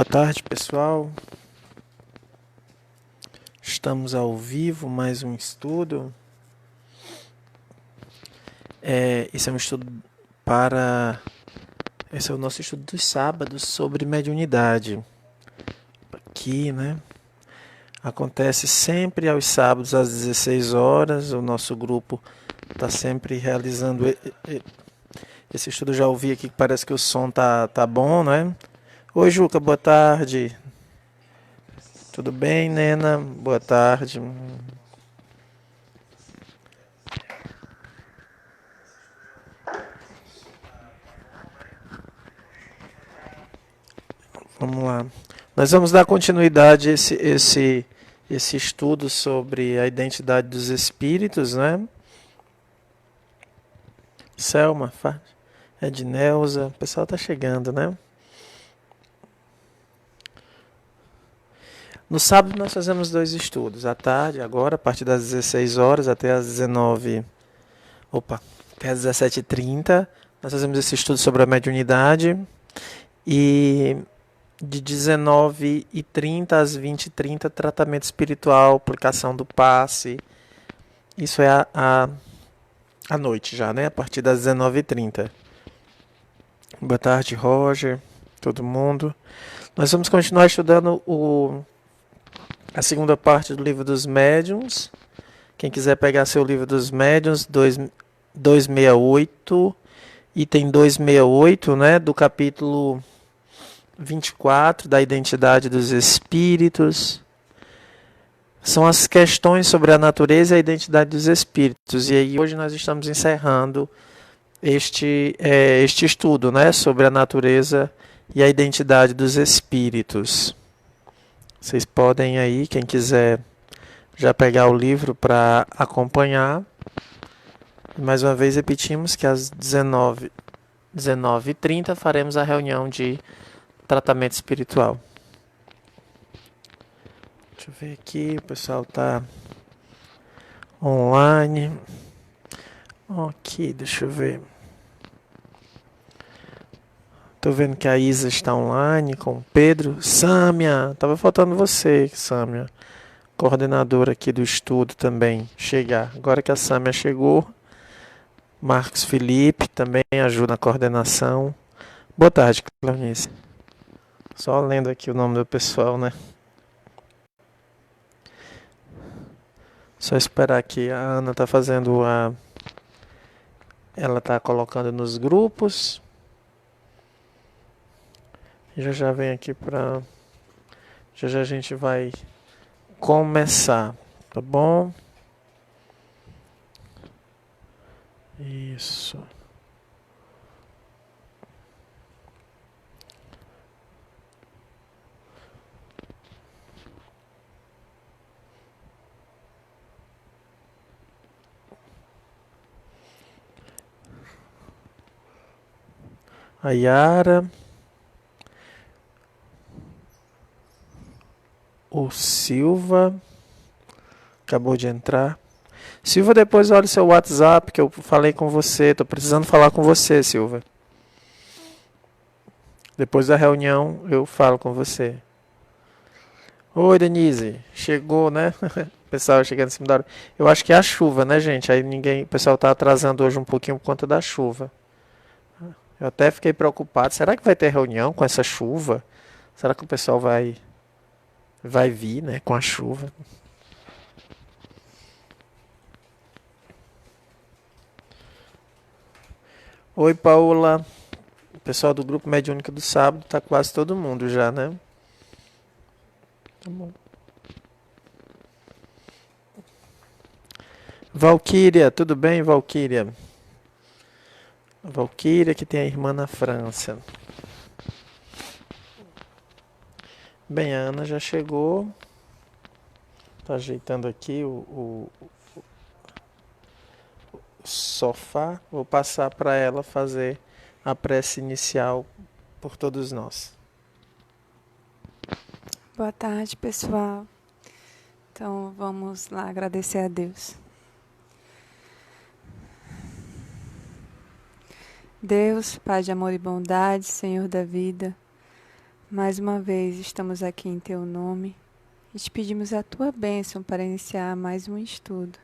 Boa tarde, pessoal. Estamos ao vivo, mais um estudo. Esse é um estudo Esse é o nosso estudo dos sábados sobre mediunidade. Aqui, né? Acontece sempre aos sábados às 16 horas. O nosso grupo está sempre realizando esse estudo. Já ouvi aqui que parece que o som tá bom, né? Oi, Juca, boa tarde. Tudo bem, Nena? Boa tarde. Vamos lá. Nós vamos dar continuidade a esse estudo sobre a identidade dos espíritos, né? Selma, Edneuza, o pessoal está chegando, né? No sábado nós fazemos dois estudos. À tarde, agora, a partir das 16 horas até as 19. Até as 17h30, nós fazemos esse estudo sobre a mediunidade. E de 19h30 às 20h30, tratamento espiritual, aplicação do passe. Isso é à noite já, né? A partir das 19h30. Boa tarde, Roger, todo mundo. Nós vamos continuar estudando a segunda parte do livro dos médiuns. Quem quiser pegar seu livro dos médiuns, 268, item 268, né? Do capítulo 24, da identidade dos espíritos. São as questões sobre a natureza e a identidade dos espíritos. E aí hoje nós estamos encerrando este estudo, né, sobre a natureza e a identidade dos espíritos. Vocês podem aí, quem quiser, já pegar o livro para acompanhar. Mais uma vez repetimos que às 19h30 faremos a reunião de tratamento espiritual. Deixa eu ver aqui, o pessoal está online. Ok, deixa eu ver. Estou vendo que a Isa está online com o Pedro. Sâmia, estava faltando você, Sâmia. Coordenadora aqui do estudo também. Chegar. Agora que a Sâmia chegou, Marcos Felipe também ajuda na coordenação. Boa tarde, Clarice. Só lendo aqui o nome do pessoal, né? Só esperar que a Ana está fazendo ela está colocando nos grupos. Já vem aqui para... Já a gente vai começar, tá bom? Isso. A Yara. O Silva acabou de entrar. Silva, depois olha o seu WhatsApp que eu falei com você. Estou precisando falar com você, Silva. Depois da reunião eu falo com você. Oi, Denise. Chegou, né? O pessoal chegando em cima da hora. Eu acho que é a chuva, né, gente? Aí o pessoal está atrasando hoje um pouquinho por conta da chuva. Eu até fiquei preocupado. Será que vai ter reunião com essa chuva? Será que o pessoal vai vir, né, com a chuva? Oi, Paula. O pessoal do grupo Mediúnica do Sábado, tá quase todo mundo já, né? Tá bom. Valquíria, tudo bem, Valquíria? Valquíria, que tem a irmã na França. Bem, a Ana já chegou. Tá ajeitando aqui o sofá. Vou passar para ela fazer a prece inicial por todos nós. Boa tarde, pessoal. Então, vamos lá agradecer a Deus. Deus, Pai de amor e bondade, Senhor da vida, Mais uma vez estamos aqui em Teu nome e te pedimos a Tua bênção para iniciar mais um estudo.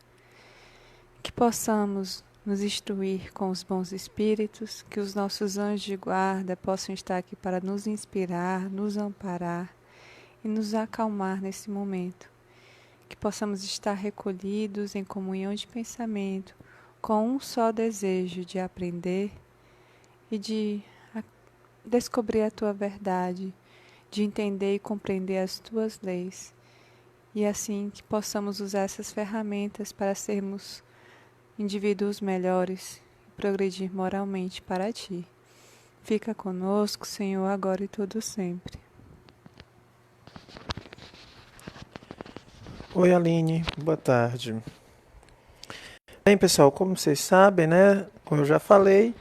Que possamos nos instruir com os bons espíritos, que os nossos anjos de guarda possam estar aqui para nos inspirar, nos amparar e nos acalmar nesse momento. Que possamos estar recolhidos em comunhão de pensamento, com um só desejo de aprender e de descobrir a Tua verdade, de entender e compreender as Tuas leis. E assim que possamos usar essas ferramentas para sermos indivíduos melhores e progredir moralmente para Ti. Fica conosco, Senhor, agora e todo sempre. Oi, Aline, boa tarde. Bem, pessoal, como vocês sabem, né, como eu já falei,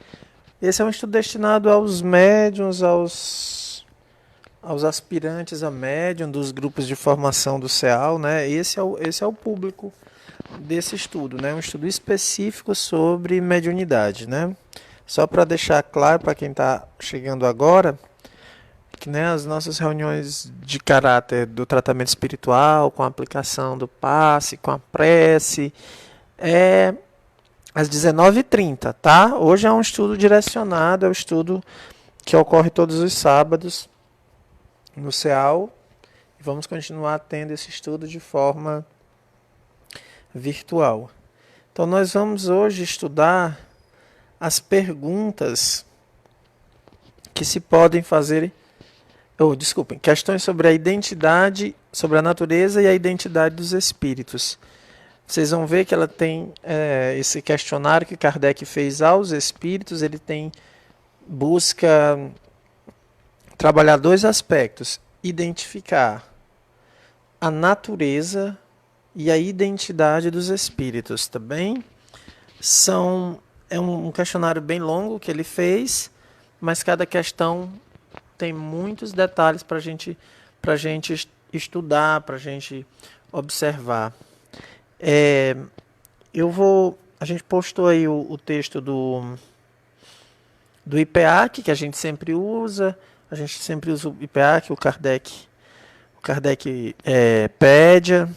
esse é um estudo destinado aos médiuns, aos aspirantes a médium dos grupos de formação do CEAL, né? Esse é o público desse estudo, né? Um estudo específico sobre mediunidade, né? Só para deixar claro para quem está chegando agora, que, né, as nossas reuniões de caráter do tratamento espiritual, com a aplicação do passe, com a prece, é às 19h30, tá? Hoje é um estudo direcionado, é um estudo que ocorre todos os sábados no CEAL. E vamos continuar tendo esse estudo de forma virtual. Então nós vamos hoje estudar as perguntas que se podem fazer, desculpem, questões sobre a identidade, sobre a natureza e a identidade dos espíritos. Vocês vão ver que ela tem esse questionário que Kardec fez aos espíritos, ele busca trabalhar dois aspectos: identificar a natureza e a identidade dos espíritos, tá bem? É um questionário bem longo que ele fez, mas cada questão tem muitos detalhes para a gente estudar, para a gente observar. A gente postou aí o texto do IPEAC, que a gente sempre usa. A gente sempre usa o IPEAC, o Kardec Pédia.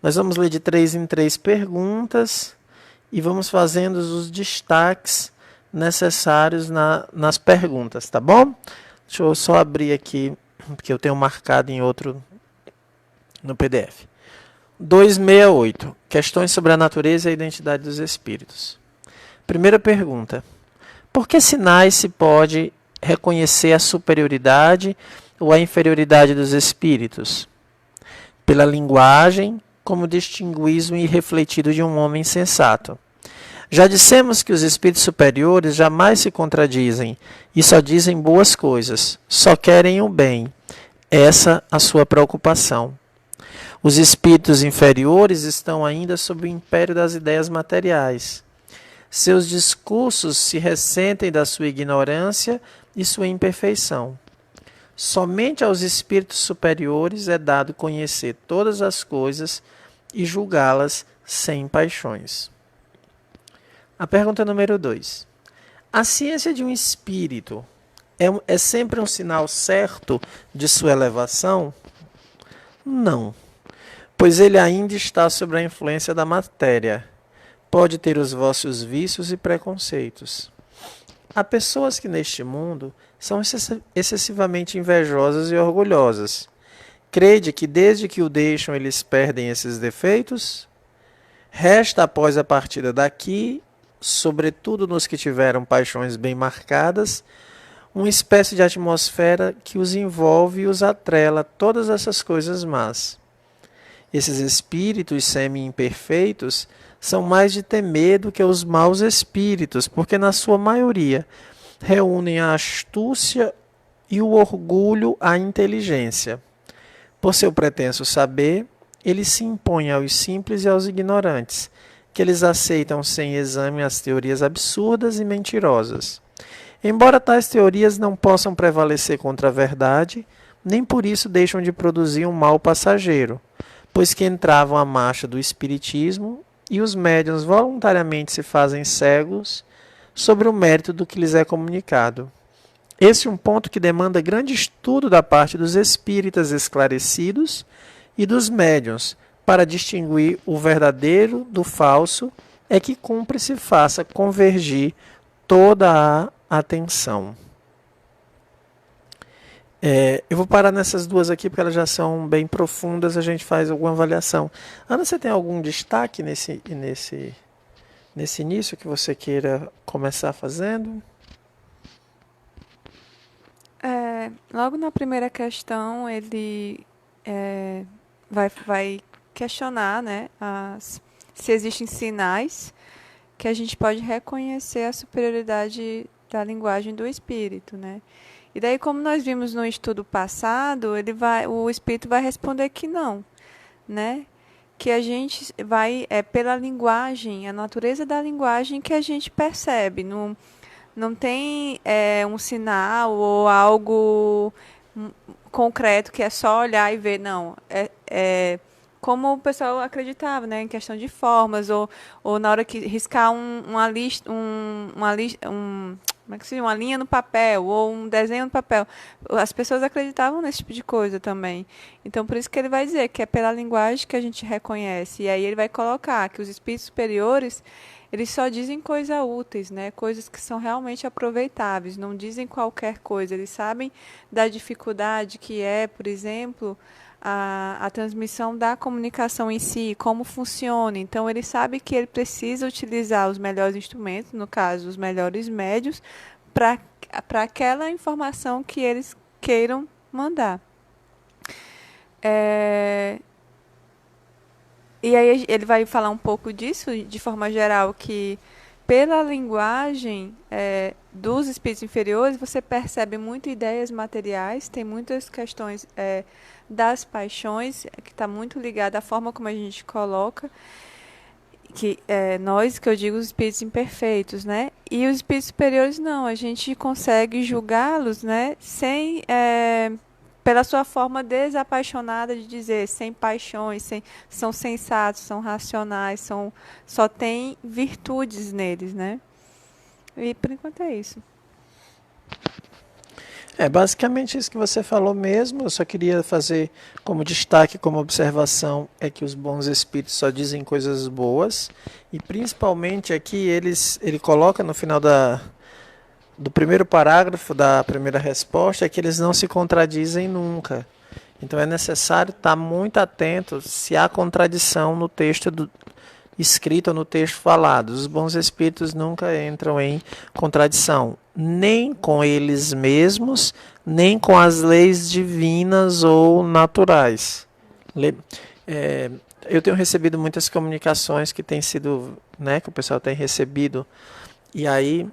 Nós vamos ler de 3 em 3 perguntas e vamos fazendo os destaques necessários nas perguntas, tá bom? Deixa eu só abrir aqui, porque eu tenho marcado em outro no PDF. 268. Questões sobre a natureza e a identidade dos espíritos. Primeira pergunta. Por que sinais se pode reconhecer a superioridade ou a inferioridade dos espíritos? Pela linguagem, como distinguis o irrefletido de um homem sensato. Já dissemos que os espíritos superiores jamais se contradizem e só dizem boas coisas, só querem o bem. Essa a sua preocupação. Os espíritos inferiores estão ainda sob o império das ideias materiais. Seus discursos se ressentem da sua ignorância e sua imperfeição. Somente aos espíritos superiores é dado conhecer todas as coisas e julgá-las sem paixões. A pergunta número 2. A ciência de um espírito é sempre um sinal certo de sua elevação? Não, pois ele ainda está sob a influência da matéria. Pode ter os vossos vícios e preconceitos. Há pessoas que neste mundo são excessivamente invejosas e orgulhosas. Crede que desde que o deixam eles perdem esses defeitos? Resta após a partida daqui, sobretudo nos que tiveram paixões bem marcadas, uma espécie de atmosfera que os envolve e os atrela todas essas coisas más. Esses espíritos semi-imperfeitos são mais de temer do que os maus espíritos, porque na sua maioria reúnem a astúcia e o orgulho à inteligência. Por seu pretenso saber, eles se impõem aos simples e aos ignorantes, que eles aceitam sem exame as teorias absurdas e mentirosas. Embora tais teorias não possam prevalecer contra a verdade, nem por isso deixam de produzir um mal passageiro, pois que entravam à marcha do espiritismo e os médiuns voluntariamente se fazem cegos sobre o mérito do que lhes é comunicado. Esse é um ponto que demanda grande estudo da parte dos espíritas esclarecidos e dos médiuns, para distinguir o verdadeiro do falso, é que cumpre se faça convergir toda a atenção. Eu vou parar nessas duas aqui porque elas já são bem profundas, a gente faz alguma avaliação. Ana, você tem algum destaque nesse início que você queira começar fazendo? Logo na primeira questão, ele vai questionar, né, se existem sinais que a gente pode reconhecer a superioridade da linguagem do espírito, né? E daí, como nós vimos no estudo passado, o espírito vai responder que não, né? Que a gente pela linguagem, a natureza da linguagem que a gente percebe. Não tem um sinal ou algo concreto que é só olhar e ver, não. Como o pessoal acreditava, né, em questão de formas, ou na hora que riscar uma lista, como é que se diz? Uma linha no papel, ou um desenho no papel. As pessoas acreditavam nesse tipo de coisa também. Então, por isso que ele vai dizer que é pela linguagem que a gente reconhece. E aí ele vai colocar que os espíritos superiores, eles só dizem coisas úteis, né? Coisas que são realmente aproveitáveis, não dizem qualquer coisa. Eles sabem da dificuldade que é, por exemplo, a transmissão da comunicação em si, como funciona. Então, ele sabe que ele precisa utilizar os melhores instrumentos, no caso, os melhores médios, para aquela informação que eles queiram mandar. E aí ele vai falar um pouco disso, de forma geral, que pela linguagem dos espíritos inferiores, você percebe muito ideias materiais, tem muitas questões das paixões, que está muito ligada à forma como a gente coloca, que nós, que eu digo, os espíritos imperfeitos, né? E os espíritos superiores não, a gente consegue julgá-los, né, sem pela sua forma desapaixonada de dizer, sem paixões, são sensatos, são racionais, só tem virtudes neles, né? E por enquanto é isso. Basicamente isso que você falou mesmo. Eu só queria fazer como destaque, como observação, é que os bons espíritos só dizem coisas boas, e principalmente aqui ele coloca no final do primeiro parágrafo da primeira resposta, é que eles não se contradizem nunca. Então é necessário estar muito atento se há contradição no texto escrito ou no texto falado. Os bons espíritos nunca entram em contradição, nem com eles mesmos, nem com as leis divinas ou naturais. Eu tenho recebido muitas comunicações que têm sido, né, que o pessoal tem recebido, e aí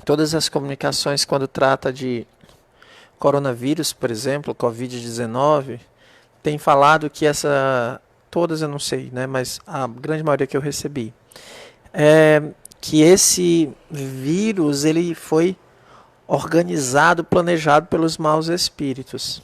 todas as comunicações, quando trata de coronavírus, por exemplo, Covid-19, tem falado que todas eu não sei, né, mas a grande maioria que eu recebi, que esse vírus ele foi organizado, planejado pelos maus espíritos.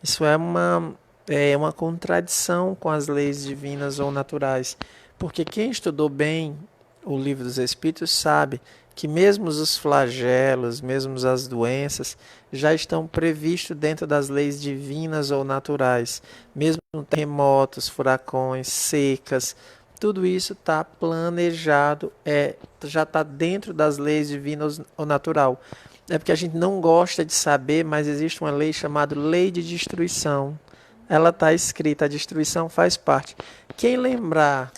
Isso é uma contradição com as leis divinas ou naturais, porque quem estudou bem o livro dos Espíritos sabe que mesmo os flagelos, mesmo as doenças, já estão previstos dentro das leis divinas ou naturais. Mesmo terremotos, furacões, secas, tudo isso está planejado, já está dentro das leis divinas ou natural. É porque a gente não gosta de saber, mas existe uma lei chamada lei de destruição. Ela está escrita, a destruição faz parte. Quem lembrar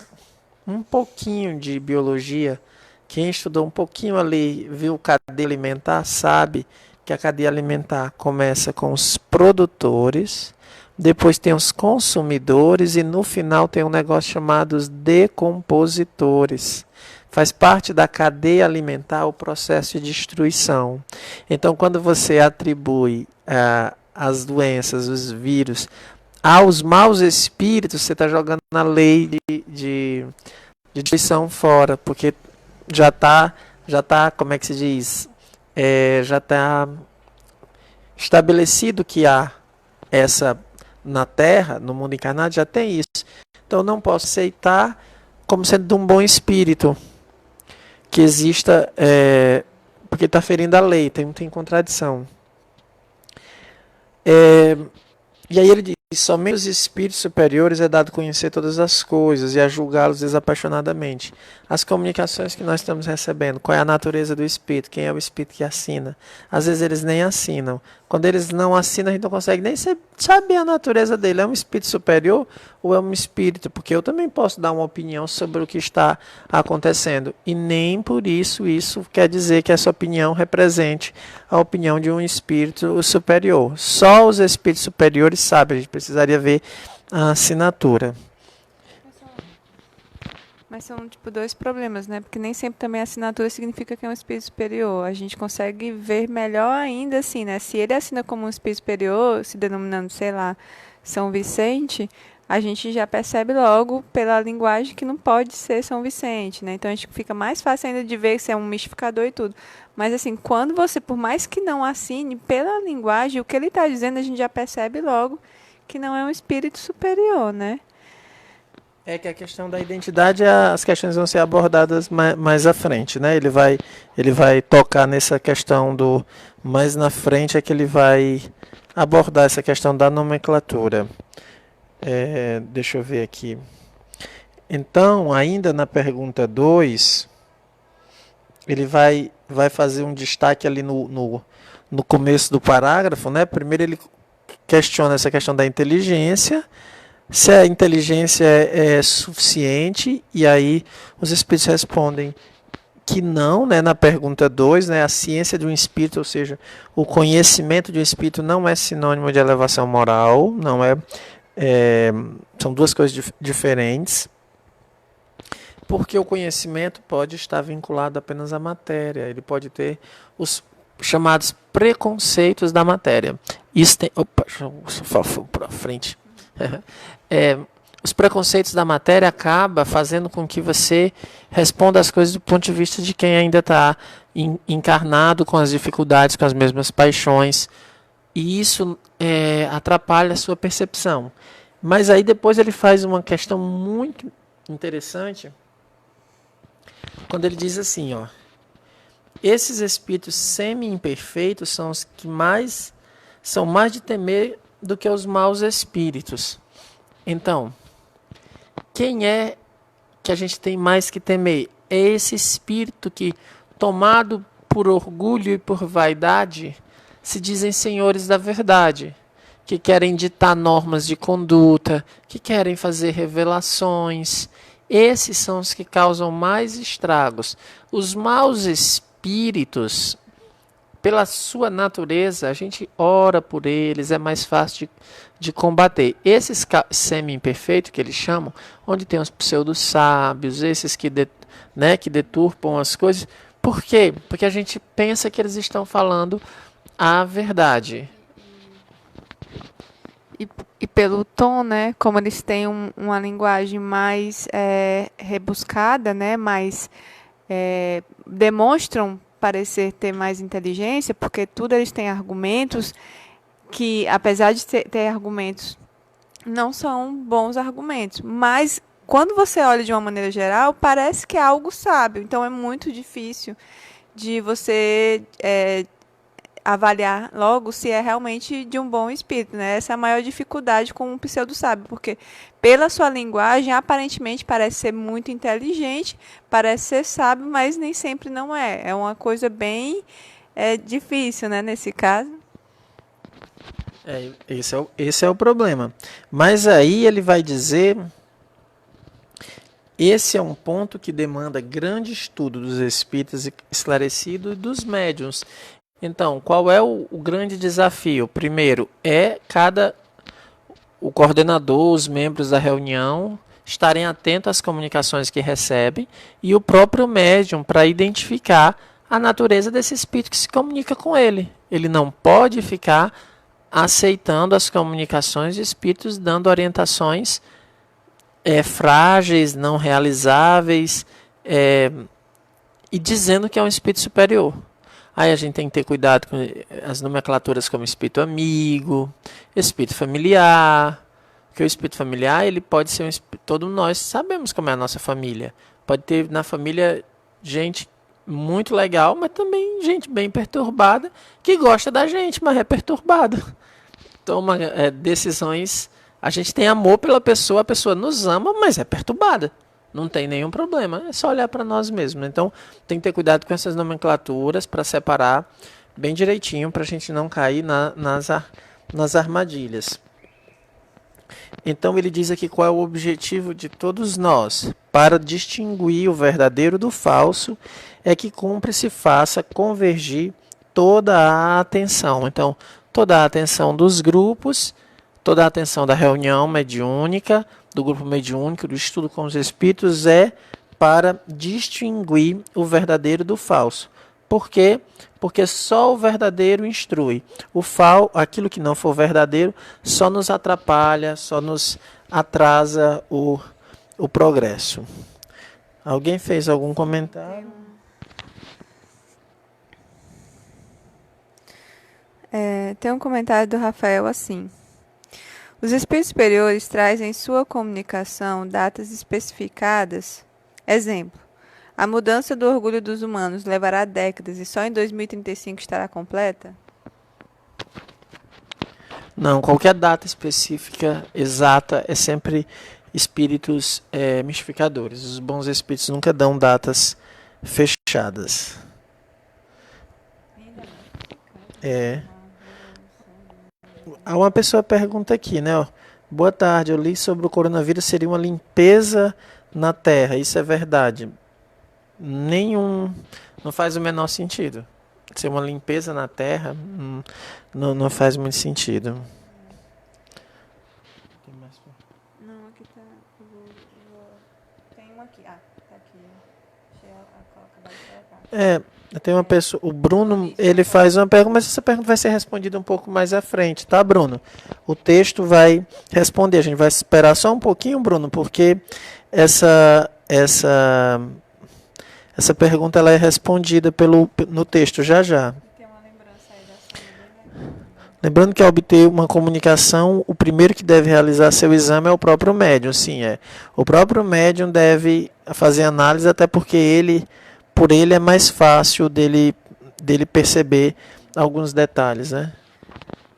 um pouquinho de biologia, quem estudou um pouquinho ali, viu cadeia alimentar, sabe que a cadeia alimentar começa com os produtores, depois tem os consumidores e no final tem um negócio chamado os decompositores. Faz parte da cadeia alimentar o processo de destruição. Então, quando você atribui as doenças, os vírus, aos maus espíritos, você está jogando na lei de destruição fora, porque já está, como é que se diz? Já está estabelecido que há essa na Terra, no mundo encarnado, já tem isso. Então não posso aceitar como sendo de um bom espírito que exista, porque porque está ferindo a lei, tem contradição. E aí ele diz, somente os espíritos superiores é dado conhecer todas as coisas e a julgá-los desapaixonadamente. As comunicações que nós estamos recebendo, qual é a natureza do espírito, quem é o espírito que assina. Às vezes eles nem assinam. Quando eles não assinam, a gente não consegue nem saber a natureza dele. É um espírito superior ou é um espírito? Porque eu também posso dar uma opinião sobre o que está acontecendo. E nem por isso quer dizer que essa opinião represente a opinião de um espírito superior. Só os espíritos superiores sabem. A gente precisaria ver a assinatura. Mas são, tipo, dois problemas, né? Porque nem sempre também a assinatura significa que é um espírito superior. A gente consegue ver melhor ainda, assim, né? Se ele assina como um espírito superior, se denominando, sei lá, São Vicente, a gente já percebe logo pela linguagem que não pode ser São Vicente, né? Então a gente fica mais fácil ainda de ver se é um mistificador e tudo. Mas, assim, quando você, por mais que não assine, pela linguagem, o que ele está dizendo, a gente já percebe logo que não é um espírito superior, né? É que a questão da identidade, as questões vão ser abordadas mais à frente, né? Ele vai tocar nessa questão do... Mais na frente é que ele vai abordar essa questão da nomenclatura. Deixa eu ver aqui. Então, ainda na pergunta 2, ele vai fazer um destaque ali no começo do parágrafo, né? Primeiro ele questiona essa questão da inteligência, se a inteligência é suficiente, e aí os espíritos respondem que não, né, na pergunta 2, né, a ciência de um espírito, ou seja, o conhecimento de um espírito não é sinônimo de elevação moral, não são duas coisas diferentes, porque o conhecimento pode estar vinculado apenas à matéria, ele pode ter os chamados preconceitos da matéria. Isso tem... Opa, deixa eu para frente. Os preconceitos da matéria acabam fazendo com que você responda as coisas do ponto de vista de quem ainda está encarnado com as dificuldades, com as mesmas paixões, e isso atrapalha a sua percepção. Mas aí depois ele faz uma questão muito interessante, quando ele diz assim, ó, esses espíritos semi-imperfeitos são os que são mais de temer do que os maus espíritos. Então, quem é que a gente tem mais que temer? É esse espírito que, tomado por orgulho e por vaidade, se dizem senhores da verdade, que querem ditar normas de conduta, que querem fazer revelações. Esses são os que causam mais estragos. Os maus espíritos, pela sua natureza, a gente ora por eles, é mais fácil de combater. Esses semi-imperfeitos, que eles chamam, onde tem os pseudo-sábios, esses que deturpam as coisas. Por quê? Porque a gente pensa que eles estão falando a verdade. E pelo tom, né, como eles têm uma linguagem mais rebuscada, né, mais demonstram parecer ter mais inteligência, porque tudo eles têm argumentos que, apesar de ter argumentos, não são bons argumentos, mas quando você olha de uma maneira geral, parece que é algo sábio, então é muito difícil de você avaliar logo se é realmente de um bom espírito, né? Essa é a maior dificuldade com um pseudo-sábio, porque pela sua linguagem, aparentemente parece ser muito inteligente, parece ser sábio, mas nem sempre não é. É uma coisa bem difícil, né, nesse caso. Esse é o problema. Mas aí ele vai dizer, esse é um ponto que demanda grande estudo dos espíritos esclarecidos e dos médiuns. Então, qual é o grande desafio? Primeiro, o coordenador, os membros da reunião, estarem atentos às comunicações que recebem e o próprio médium para identificar a natureza desse espírito que se comunica com ele. Ele não pode ficar aceitando as comunicações de espíritos dando orientações frágeis, não realizáveis e dizendo que é um espírito superior. Aí a gente tem que ter cuidado com as nomenclaturas como espírito amigo, espírito familiar, porque o espírito familiar ele pode ser todos nós sabemos como é a nossa família. Pode ter na família gente muito legal, mas também gente bem perturbada, que gosta da gente, mas é perturbada. Toma decisões. A gente tem amor pela pessoa, a pessoa nos ama, mas é perturbada. Não tem nenhum problema, é só olhar para nós mesmos. Então, tem que ter cuidado com essas nomenclaturas para separar bem direitinho, para a gente não cair nas armadilhas. Então, ele diz aqui qual é o objetivo de todos nós. Para distinguir o verdadeiro do falso, é que cumpre se faça convergir toda a atenção. Então, toda a atenção dos grupos, toda a atenção da reunião mediúnica, do grupo mediúnico, do estudo com os espíritos, é para distinguir o verdadeiro do falso. Por quê? Porque só o verdadeiro instrui. Aquilo que não for verdadeiro só nos atrapalha, só nos atrasa o progresso. Alguém fez algum comentário? Tem um comentário do Rafael assim. Os espíritos superiores trazem em sua comunicação datas especificadas. Exemplo, a mudança do orgulho dos humanos levará décadas e só em 2035 estará completa? Não, qualquer data específica, exata, é sempre espíritos mistificadores. Os bons espíritos nunca dão datas fechadas. Uma pessoa pergunta aqui, né? Ó, boa tarde, eu li sobre o coronavírus, seria uma limpeza na Terra. Isso é verdade? Não faz o menor sentido. Ser uma limpeza na Terra não faz muito sentido. Não, aqui tá. Tem um aqui. Ah, tá aqui. Deixa eu colocar. Tem uma pessoa, o Bruno, ele faz uma pergunta, mas essa pergunta vai ser respondida um pouco mais à frente, tá, Bruno? O texto vai responder, a gente vai esperar só um pouquinho, Bruno, porque essa pergunta ela é respondida no texto já. Tem uma lembrança aí da cena. Lembrando que ao obter uma comunicação, o primeiro que deve realizar seu exame é o próprio médium, sim, o próprio médium deve fazer análise, até porque por ele é mais fácil dele perceber alguns detalhes, né?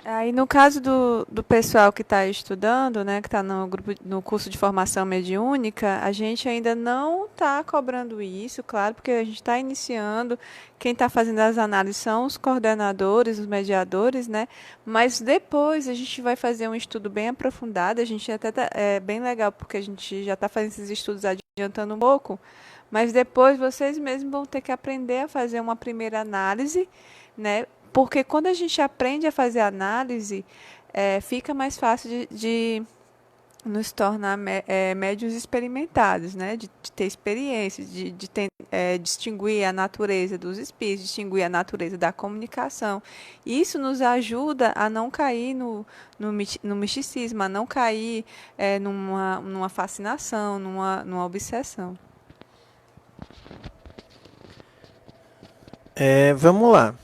Aí no caso do pessoal que está estudando, né, que está no curso de formação mediúnica, a gente ainda não está cobrando isso, claro, porque a gente está iniciando. Quem está fazendo as análises são os coordenadores, os mediadores, né? Mas depois a gente vai fazer um estudo bem aprofundado. A gente até é bem legal, porque a gente já está fazendo esses estudos adiantando um pouco. Mas depois vocês mesmos vão ter que aprender a fazer uma primeira análise, né? Porque quando a gente aprende a fazer análise, fica mais fácil de nos tornar médiuns experimentados, né? De ter experiência, de distinguir a natureza dos espíritos, distinguir a natureza da comunicação. Isso nos ajuda a não cair no misticismo, a não cair numa fascinação, numa obsessão. Vamos lá.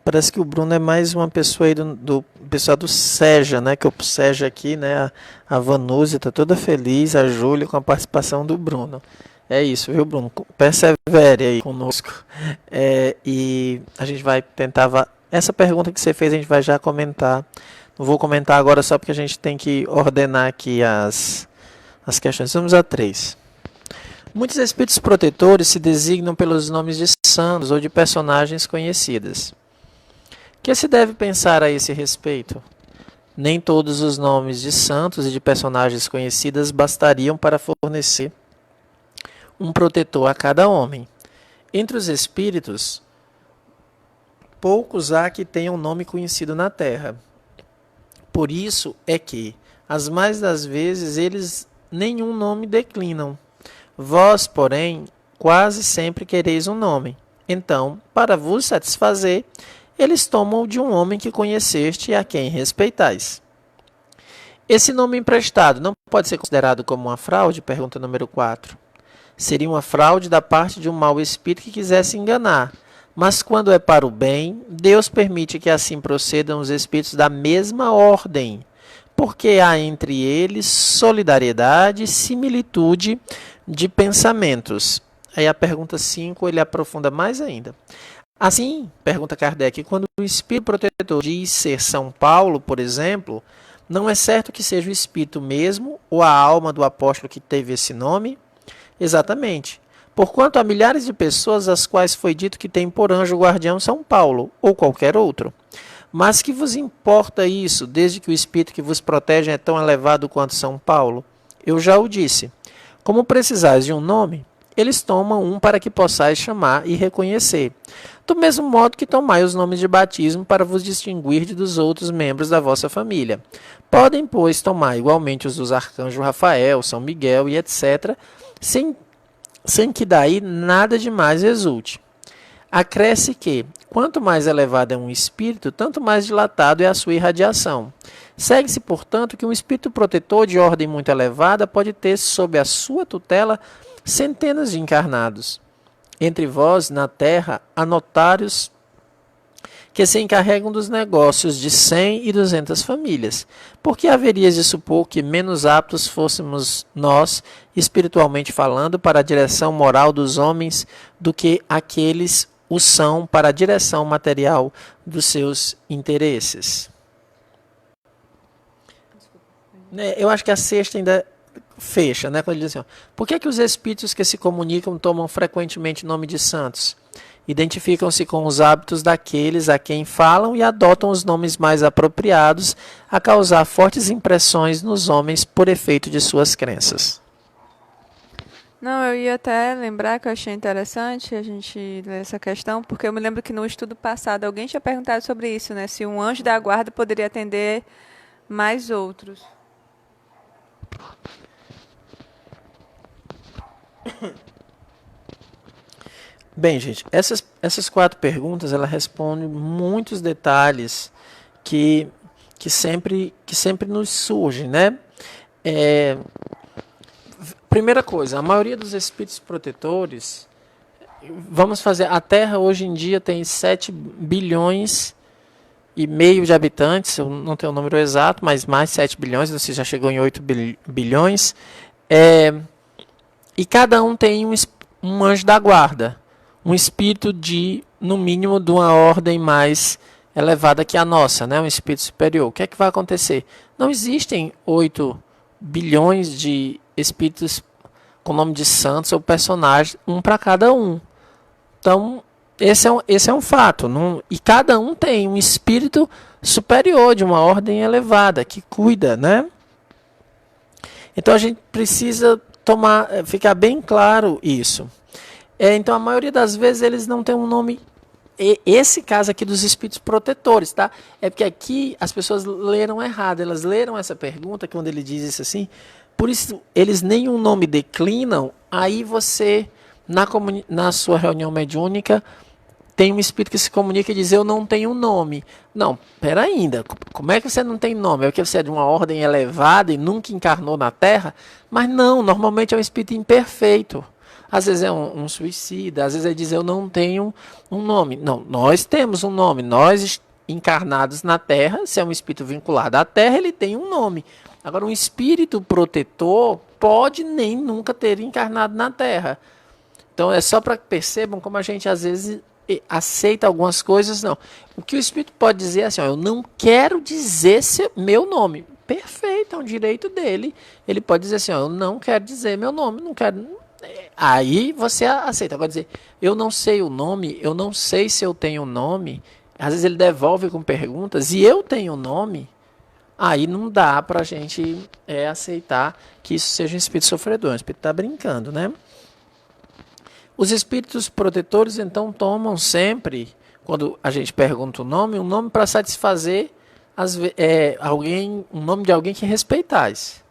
Parece que o Bruno é mais uma pessoa aí do pessoal do SEJA, né? Que o SEJA aqui, né? A Vanúzia está toda feliz, a Júlia com a participação do Bruno. É isso, viu, Bruno? Persevere aí conosco. E a gente vai tentar... Essa pergunta que você fez a gente vai já comentar. Não vou comentar agora só porque a gente tem que ordenar aqui as questões. Vamos a 3. Muitos espíritos protetores se designam pelos nomes de santos ou de personagens conhecidas. O que se deve pensar a esse respeito? Nem todos os nomes de santos e de personagens conhecidas bastariam para fornecer um protetor a cada homem. Entre os espíritos, poucos há que tenham nome conhecido na terra. Por isso é que, as mais das vezes, eles nenhum nome declinam. Vós, porém, quase sempre quereis um nome. Então, para vos satisfazer, eles tomam de um homem que conheceste e a quem respeitais. Esse nome emprestado não pode ser considerado como uma fraude? Pergunta número 4. Seria uma fraude da parte de um mau espírito que quisesse enganar. Mas quando é para o bem, Deus permite que assim procedam os espíritos da mesma ordem, porque há entre eles solidariedade e similitude de pensamentos. Aí a pergunta 5 ele aprofunda mais ainda. Assim, pergunta Kardec, quando o espírito protetor diz ser São Paulo, por exemplo, não é certo que seja o espírito mesmo ou a alma do apóstolo que teve esse nome? Exatamente. Porquanto há milhares de pessoas às quais foi dito que tem por anjo guardião São Paulo, ou qualquer outro. Mas que vos importa isso, desde que o espírito que vos protege é tão elevado quanto São Paulo? Eu já o disse. Como precisais de um nome, eles tomam um para que possais chamar e reconhecer. Do mesmo modo que tomai os nomes de batismo para vos distinguir dos outros membros da vossa família. Podem, pois, tomar igualmente os dos arcanjos Rafael, São Miguel e etc., sem que daí nada de mais resulte. Acresce que, quanto mais elevado é um espírito, tanto mais dilatado é a sua irradiação. Segue-se, portanto, que um espírito protetor de ordem muito elevada pode ter sob a sua tutela centenas de encarnados. Entre vós, na terra, há notários que se encarregam dos negócios de 100 e 200 famílias. Por que haverias de supor que menos aptos fôssemos nós, espiritualmente falando, para a direção moral dos homens do que aqueles o são para a direção material dos seus interesses? Eu acho que a sexta ainda fecha, né? Quando ele diz assim, por que os espíritos que se comunicam tomam frequentemente nome de santos? Identificam-se com os hábitos daqueles a quem falam e adotam os nomes mais apropriados a causar fortes impressões nos homens por efeito de suas crenças. Não, eu ia até lembrar que eu achei interessante a gente ler essa questão, porque eu me lembro que no estudo passado alguém tinha perguntado sobre isso, né? Se um anjo da guarda poderia atender mais outros. Bem, gente, essas 4 perguntas ela respondem muitos detalhes que sempre nos surgem, né? Primeira coisa, a maioria dos espíritos protetores, vamos fazer, a Terra hoje em dia tem 7 bilhões e meio de habitantes, eu não tenho o número exato, mas mais 7 bilhões, você já chegou em 8 bilhões, e cada um tem um anjo da guarda, um espírito no mínimo, de uma ordem mais elevada que a nossa, né? Um espírito superior. O que é que vai acontecer? Não existem 8 bilhões de espíritos com nome de santos ou personagens, um para cada um. Então, esse é um fato. E cada um tem um espírito superior, de uma ordem elevada, que cuida, né? Então, a gente precisa ficar bem claro isso. Então, a maioria das vezes, eles não têm um nome. Esse caso aqui dos espíritos protetores, tá? É porque aqui as pessoas leram errado. Elas leram essa pergunta, quando ele diz isso assim. Por isso, eles nenhum nome declinam. Aí você, na sua reunião mediúnica, tem um espírito que se comunica e diz: eu não tenho nome. Não, pera ainda. Como é que você não tem nome? É porque você é de uma ordem elevada e nunca encarnou na Terra? Mas não, normalmente é um espírito imperfeito. Às vezes é um suicida, às vezes ele diz: eu não tenho um nome. Não, nós temos um nome. Nós, encarnados na Terra, se é um espírito vinculado à Terra, ele tem um nome. Agora, um espírito protetor pode nem nunca ter encarnado na Terra. Então, é só para que percebam como a gente, às vezes, aceita algumas coisas. Não. O que o espírito pode dizer é assim: eu não quero dizer meu nome. Perfeito, é um direito dele. Ele pode dizer assim: eu não quero dizer meu nome, não quero. Aí você aceita. Agora dizer: eu não sei o nome, eu não sei se eu tenho nome. Às vezes ele devolve com perguntas e eu tenho nome. Aí não dá para a gente aceitar que isso seja um espírito sofredor. O espírito está brincando, né? Os espíritos protetores, então, tomam sempre, quando a gente pergunta o nome, um nome para satisfazer um nome de alguém que respeitais.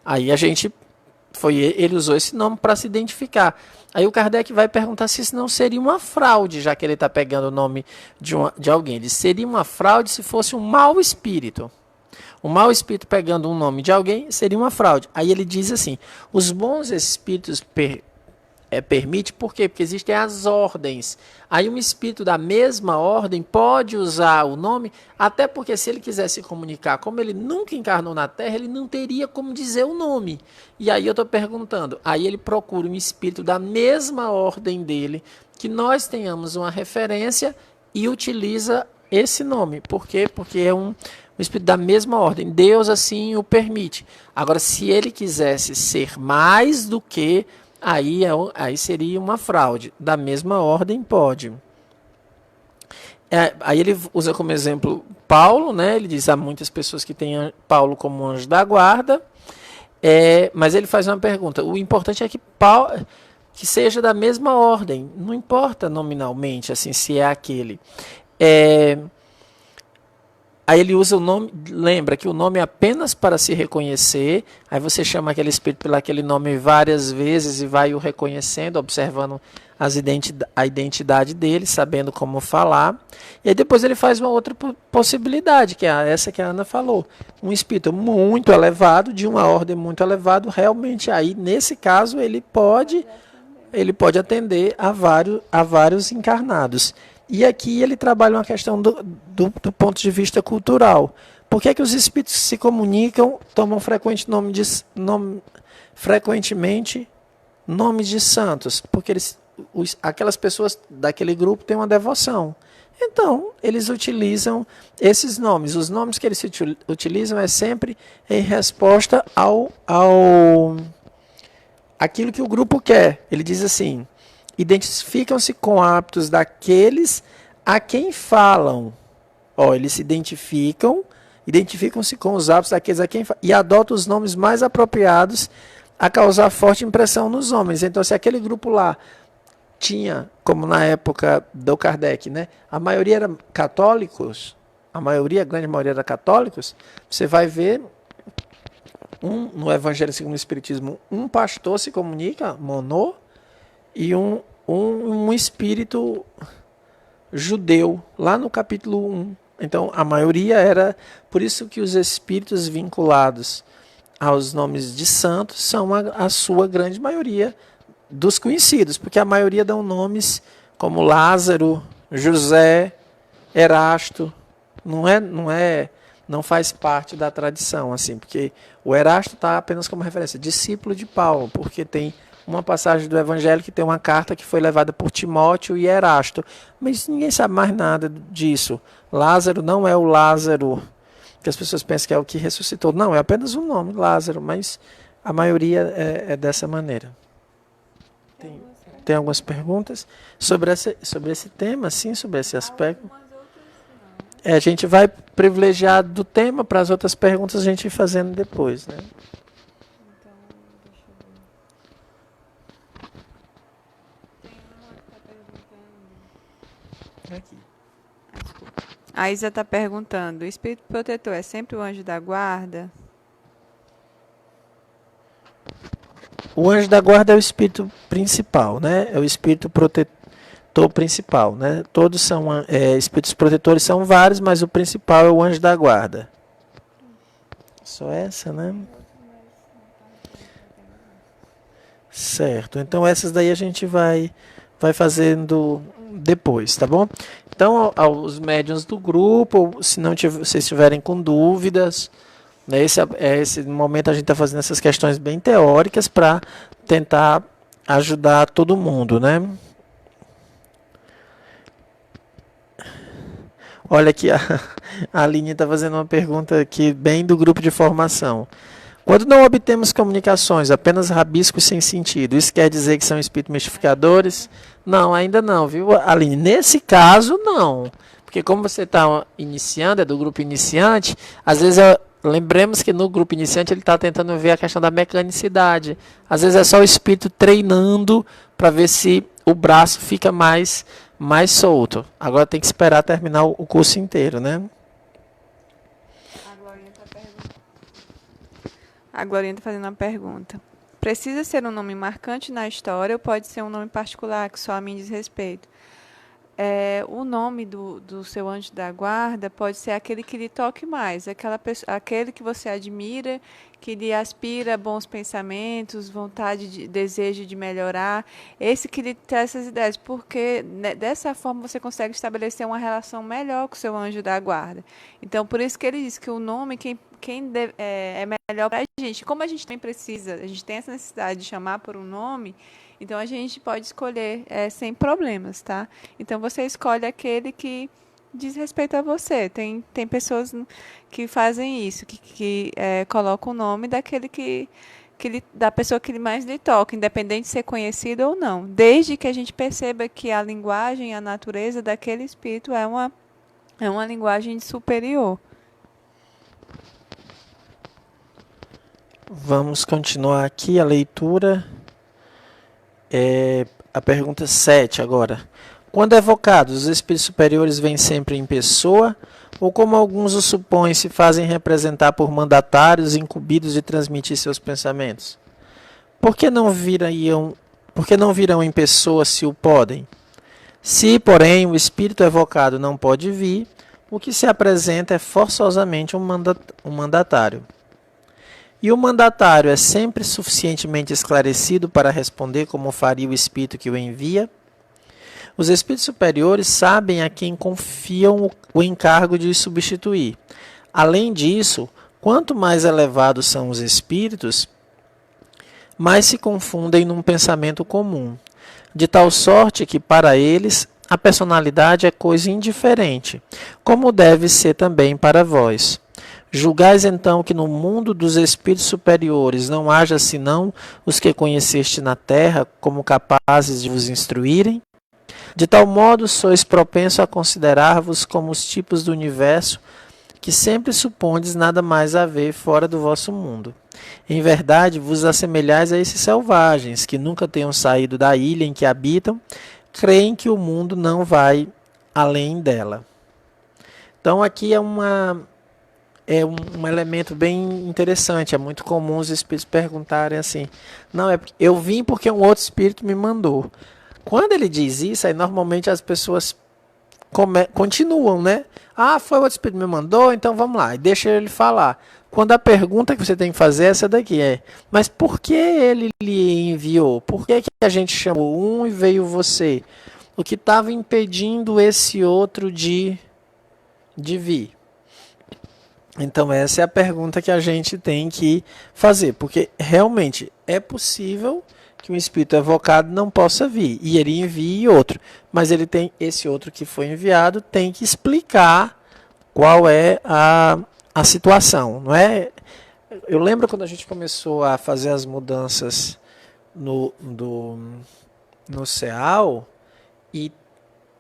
Aí ele usou esse nome para se identificar. Aí o Kardec vai perguntar se isso não seria uma fraude, já que ele está pegando o nome de alguém. Ele seria uma fraude se fosse um mau espírito. Um mau espírito pegando um nome de alguém seria uma fraude. Aí ele diz assim: os bons espíritos permite, por quê? Porque existem as ordens. Aí um espírito da mesma ordem pode usar o nome, até porque se ele quiser se comunicar, como ele nunca encarnou na Terra, ele não teria como dizer o nome. E aí eu estou perguntando, aí ele procura um espírito da mesma ordem dele, que nós tenhamos uma referência e utiliza esse nome. Por quê? Porque é um espírito da mesma ordem. Deus assim o permite. Agora, se ele quisesse ser mais do que, aí seria uma fraude. Da mesma ordem, pode. Aí ele usa como exemplo Paulo, né? Ele diz, há muitas pessoas que têm Paulo como anjo da guarda, mas ele faz uma pergunta. O importante é que Paulo, que seja da mesma ordem, não importa nominalmente, assim, se é aquele. Aí ele usa o nome, lembra que o nome é apenas para se reconhecer, aí você chama aquele espírito pelo aquele nome várias vezes e vai o reconhecendo, observando a identidade dele, sabendo como falar. E aí depois ele faz uma outra possibilidade, que é essa que a Ana falou. Um espírito muito elevado, de uma ordem muito elevada, realmente aí, nesse caso, ele pode atender a vários encarnados. E aqui ele trabalha uma questão do ponto de vista cultural. Por que os espíritos se comunicam, tomam frequentemente nomes de santos? Porque aquelas pessoas daquele grupo têm uma devoção. Então, eles utilizam esses nomes. Os nomes que eles utilizam é sempre em resposta aquilo que o grupo quer. Ele diz assim: identificam-se com hábitos daqueles a quem falam. Eles se identificam-se com os hábitos daqueles a quem falam e adotam os nomes mais apropriados a causar forte impressão nos homens. Então, se aquele grupo lá tinha, como na época do Kardec, né, a maioria era católicos, a grande maioria era católicos, você vai ver no Evangelho segundo o Espiritismo, um pastor se comunica, Monod, e um espírito judeu, lá no capítulo 1. Então, a maioria era... Por isso que os espíritos vinculados aos nomes de santos são a sua grande maioria dos conhecidos, porque a maioria dão nomes como Lázaro, José, Erasto. Não faz parte da tradição, assim, porque o Erasto está apenas como referência, discípulo de Paulo, porque tem uma passagem do Evangelho que tem uma carta que foi levada por Timóteo e Erasto. Mas ninguém sabe mais nada disso. Lázaro não é o Lázaro que as pessoas pensam que é o que ressuscitou. Não, é apenas um nome, Lázaro, mas a maioria é dessa maneira. Tem algumas perguntas sobre esse tema, sim, sobre esse aspecto? A gente vai privilegiar do tema, para as outras perguntas a gente ir fazendo depois, né? Aqui. A Isa está perguntando, o espírito protetor é sempre o anjo da guarda? O anjo da guarda é o espírito principal, né? É o espírito protetor principal, né? Todos são espíritos protetores, são vários, mas o principal é o anjo da guarda. Só essa, né? Certo. Então essas daí a gente vai fazendo depois, tá bom? Então, aos médiuns do grupo, se não vocês estiverem com dúvidas, né, esse momento a gente está fazendo essas questões bem teóricas para tentar ajudar todo mundo, né? Olha aqui, a Aline está fazendo uma pergunta aqui bem do grupo de formação. Quando não obtemos comunicações, apenas rabiscos sem sentido, isso quer dizer que são espíritos mistificadores? Não, ainda não, viu, Aline? Nesse caso, não. Porque como você está iniciando, é do grupo iniciante, às vezes lembremos que no grupo iniciante ele está tentando ver a questão da mecanicidade. Às vezes é só o espírito treinando para ver se o braço fica mais solto. Agora tem que esperar terminar o curso inteiro, né? A Glorinha está fazendo uma pergunta. Precisa ser um nome marcante na história ou pode ser um nome particular que só a mim diz respeito? O nome do seu anjo da guarda pode ser aquele que lhe toque mais, aquele que você admira, que lhe aspira bons pensamentos, desejo de melhorar, esse que lhe traz essas ideias, porque né, dessa forma você consegue estabelecer uma relação melhor com o seu anjo da guarda. Então, por isso que ele diz que o nome, é melhor para a gente. Como a gente também precisa, a gente tem essa necessidade de chamar por um nome, então a gente pode escolher sem problemas, tá? Então, você escolhe aquele que diz respeito a você. Tem pessoas que fazem isso, que colocam o nome da pessoa que mais lhe toca, independente de ser conhecido ou não. Desde que a gente perceba que a linguagem, a natureza daquele espírito é uma linguagem superior. Vamos continuar aqui a leitura. A pergunta 7 agora. Quando evocados, os espíritos superiores vêm sempre em pessoa, ou como alguns o supõem, se fazem representar por mandatários incumbidos de transmitir seus pensamentos? Por que não virão em pessoa se o podem? Se, porém, o espírito evocado não pode vir, o que se apresenta é forçosamente um mandatário. E o mandatário é sempre suficientemente esclarecido para responder como faria o espírito que o envia? Os espíritos superiores sabem a quem confiam o encargo de substituir. Além disso, quanto mais elevados são os espíritos, mais se confundem num pensamento comum, de tal sorte que, para eles, a personalidade é coisa indiferente, como deve ser também para vós. Julgais então que no mundo dos espíritos superiores não haja senão os que conheceste na terra como capazes de vos instruírem? De tal modo sois propenso a considerar-vos como os tipos do universo que sempre supondes nada mais haver fora do vosso mundo. Em verdade, vos assemelhais a esses selvagens, que nunca tenham saído da ilha em que habitam, creem que o mundo não vai além dela. Então aqui é um elemento bem interessante. É muito comum os espíritos perguntarem assim, não, eu vim porque um outro espírito me mandou. Quando ele diz isso, aí normalmente as pessoas continuam, né? Ah, foi o outro espírito que me mandou, então vamos lá, e deixa ele falar. Quando a pergunta que você tem que fazer é essa daqui, mas por que ele lhe enviou? Por que a gente chamou um e veio você? O que estava impedindo esse outro de vir? Então essa é a pergunta que a gente tem que fazer, porque realmente é possível que um espírito evocado não possa vir, e ele envie outro, mas esse outro que foi enviado tem que explicar qual é a situação, não é? Eu lembro quando a gente começou a fazer as mudanças no CEAL, e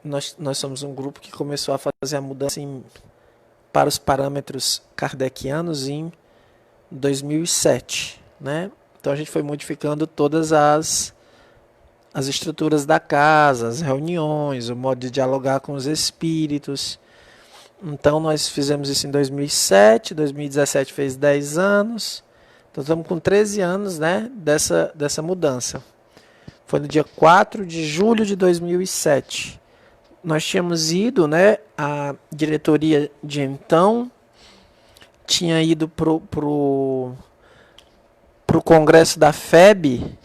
nós somos um grupo que começou a fazer a mudança para os parâmetros kardecianos em 2007, né? Então a gente foi modificando todas as estruturas da casa, as reuniões, o modo de dialogar com os espíritos. Então nós fizemos isso em 2007, 2017 fez 10 anos, então estamos com 13 anos, né, dessa mudança. Foi no dia 4 de julho de 2007. Nós tínhamos ido, né, a diretoria de então tinha ido pro congresso da FEB,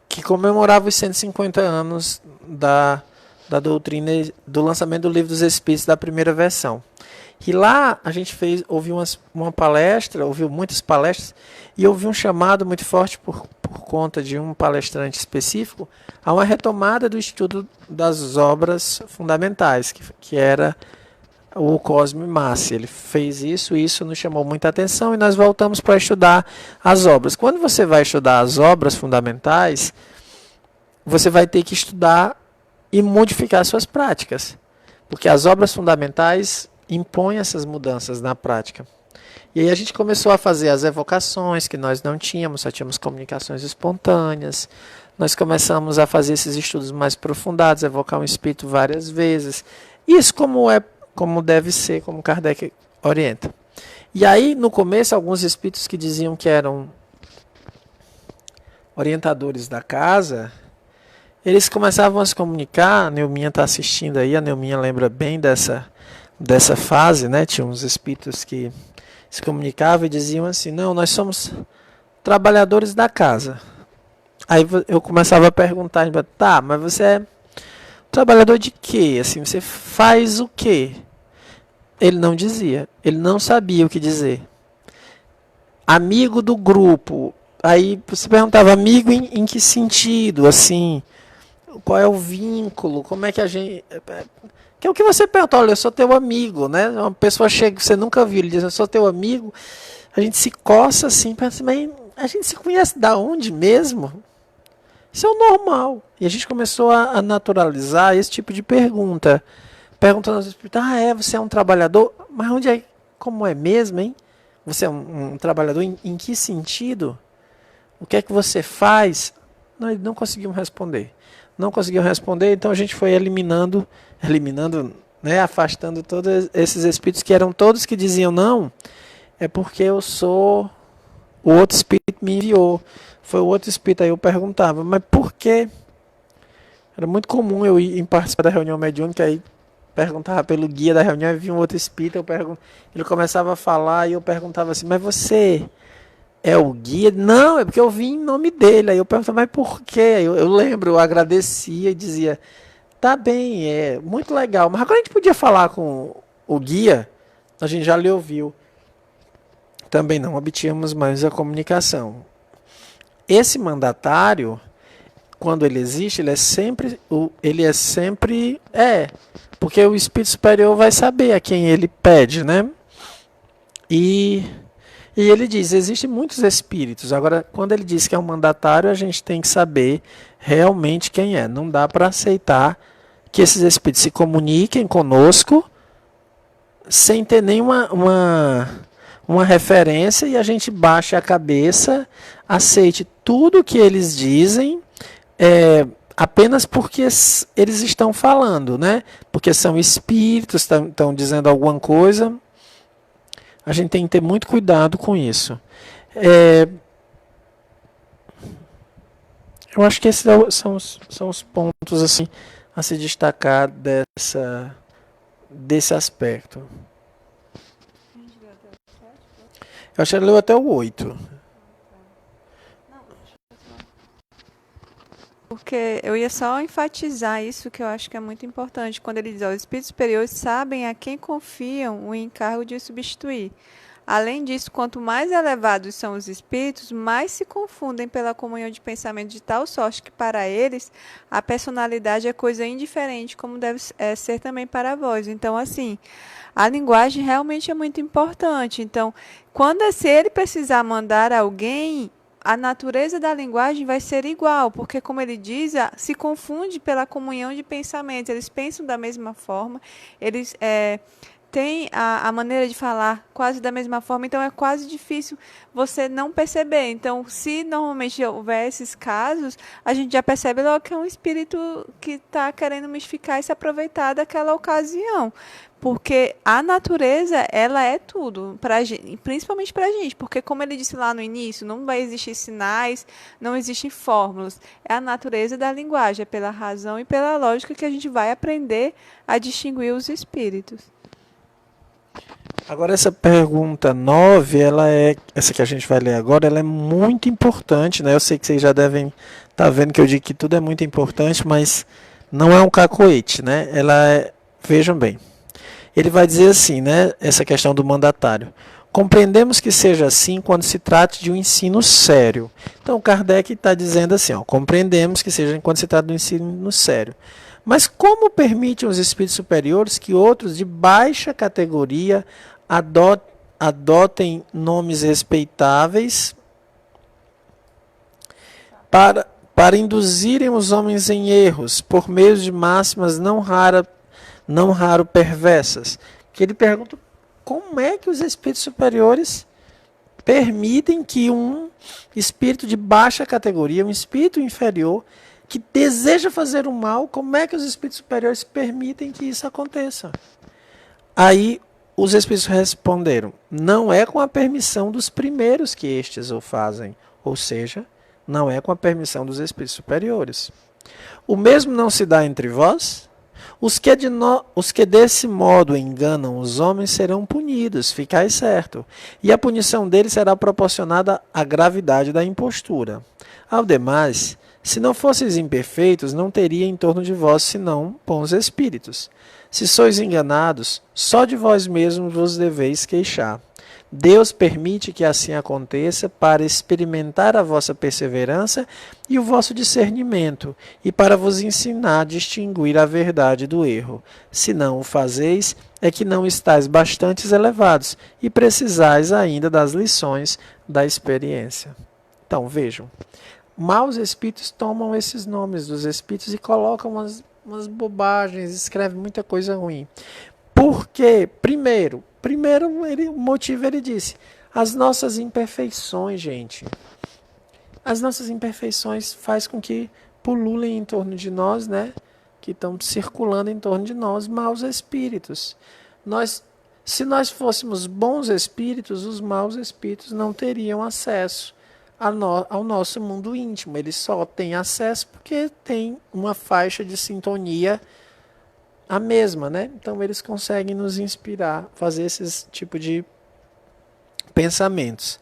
que comemorava os 150 anos da doutrina, do lançamento do Livro dos Espíritos, da primeira versão. E lá a gente ouviu uma palestra, ouviu muitas palestras, e ouvi um chamado muito forte por conta de um palestrante específico a uma retomada do estudo das obras fundamentais, que era o Cosme Massi. Ele fez isso nos chamou muita atenção, e nós voltamos para estudar as obras. Quando você vai estudar as obras fundamentais, você vai ter que estudar e modificar suas práticas, porque as obras fundamentais impõem essas mudanças na prática. E aí a gente começou a fazer as evocações, que nós não tínhamos, só tínhamos comunicações espontâneas. Nós começamos a fazer esses estudos mais aprofundados, evocar um espírito várias vezes. Isso como deve ser, como Kardec orienta. E aí, no começo, alguns espíritos que diziam que eram orientadores da casa, eles começavam a se comunicar. A Neuminha está assistindo aí, a Neuminha lembra bem dessa fase, né? Tinha uns espíritos que se comunicavam e diziam assim, não, nós somos trabalhadores da casa. Aí eu começava a perguntar, tá, mas você é trabalhador de quê? Assim, você faz o quê? Ele não dizia, ele não sabia o que dizer. Amigo do grupo. Aí você perguntava, amigo em que sentido? Assim, qual é o vínculo? Como é que a gente. Que é o que você pergunta, olha, eu sou teu amigo, né? Uma pessoa chega que você nunca viu, ele diz, eu sou teu amigo. A gente se coça assim, pensa, mas a gente se conhece da onde mesmo? Isso é o normal. E a gente começou a naturalizar esse tipo de pergunta. Perguntando aos espíritos, você é um trabalhador? Mas onde é, como é mesmo, hein? Você é um trabalhador em que sentido? O que é que você faz? Não, eles não conseguiam responder. Não conseguiam responder, então a gente foi eliminando, né, afastando todos esses espíritos que eram todos que diziam, não, é porque eu sou, o outro espírito me enviou. Foi o outro espírito, aí eu perguntava, mas por quê? Era muito comum eu ir participar da reunião mediúnica, aí perguntava pelo guia da reunião, e vinha um outro espírito, ele começava a falar e eu perguntava assim, mas você é o guia? Não, é porque eu vim em nome dele. Aí eu perguntava, mas por quê? Eu lembro, eu agradecia e dizia, tá bem, é muito legal, mas agora a gente podia falar com o guia, a gente já lhe ouviu. Também não obtínhamos mais a comunicação. Esse mandatário, quando ele existe, porque o espírito superior vai saber a quem ele pede, né? E ele diz, existem muitos espíritos. Agora, quando ele diz que é um mandatário, a gente tem que saber realmente quem é. Não dá para aceitar que esses espíritos se comuniquem conosco sem ter nenhuma uma referência e a gente baixe a cabeça, aceite tudo que eles dizem, apenas porque eles estão falando, né? Porque são espíritos, estão dizendo alguma coisa. A gente tem que ter muito cuidado com isso. Eu acho que esses são os pontos assim, a se destacar desse aspecto. Eu acho que ele leu até o 8. Porque eu ia só enfatizar isso que eu acho que é muito importante, quando ele diz, os espíritos superiores sabem a quem confiam o encargo de substituir. Além disso, quanto mais elevados são os espíritos, mais se confundem pela comunhão de pensamento de tal sorte que para eles a personalidade é coisa indiferente, como deve ser também para vós. Então, assim, a linguagem realmente é muito importante. Então, se ele precisar mandar alguém, a natureza da linguagem vai ser igual, porque, como ele diz, se confunde pela comunhão de pensamentos. Eles pensam da mesma forma, eles têm a maneira de falar quase da mesma forma, então é quase difícil você não perceber. Então, se normalmente houver esses casos, a gente já percebe logo que é um espírito que está querendo mistificar e se aproveitar daquela ocasião. Porque a natureza, ela é tudo, principalmente para a gente. Porque, como ele disse lá no início, não vai existir sinais, não existem fórmulas. É a natureza da linguagem, é pela razão e pela lógica que a gente vai aprender a distinguir os espíritos. Agora, essa pergunta 9, essa que a gente vai ler agora, ela é muito importante, né? Eu sei que vocês já devem estar vendo que eu digo que tudo é muito importante, mas não é um cacoete, né? Vejam bem. Ele vai dizer assim, né, essa questão do mandatário. Compreendemos que seja assim quando se trate de um ensino sério. Então, Kardec está dizendo assim, compreendemos que seja quando se trata de um ensino sério. Mas como permitem os espíritos superiores que outros de baixa categoria adotem nomes respeitáveis para induzirem os homens em erros, por meio de máximas não raro perversas? Que ele pergunta como é que os espíritos superiores permitem que um espírito de baixa categoria, um espírito inferior, que deseja fazer o mal, como é que os espíritos superiores permitem que isso aconteça? Aí os espíritos responderam, não é com a permissão dos primeiros que estes o fazem, ou seja, não é com a permissão dos espíritos superiores. O mesmo não se dá entre vós? Os que desse modo enganam os homens serão punidos, ficai certo. E a punição deles será proporcionada à gravidade da impostura. Ao demais, se não fosseis imperfeitos, não teria em torno de vós senão bons espíritos. Se sois enganados, só de vós mesmos vos deveis queixar. Deus permite que assim aconteça para experimentar a vossa perseverança e o vosso discernimento, e para vos ensinar a distinguir a verdade do erro. Se não o fazeis, é que não estáis bastante elevados e precisais ainda das lições da experiência. Então, vejam, maus espíritos tomam esses nomes dos espíritos e colocam umas bobagens, escrevem muita coisa ruim. Por quê? Primeiro o motivo ele disse, as nossas imperfeições, gente. As nossas imperfeições faz com que pululem em torno de nós, né? Que estão circulando em torno de nós, maus espíritos. Se nós fôssemos bons espíritos, os maus espíritos não teriam acesso ao nosso mundo íntimo. Eles só têm acesso porque tem uma faixa de sintonia a mesma, né? Então eles conseguem nos inspirar, fazer esses tipo de pensamentos.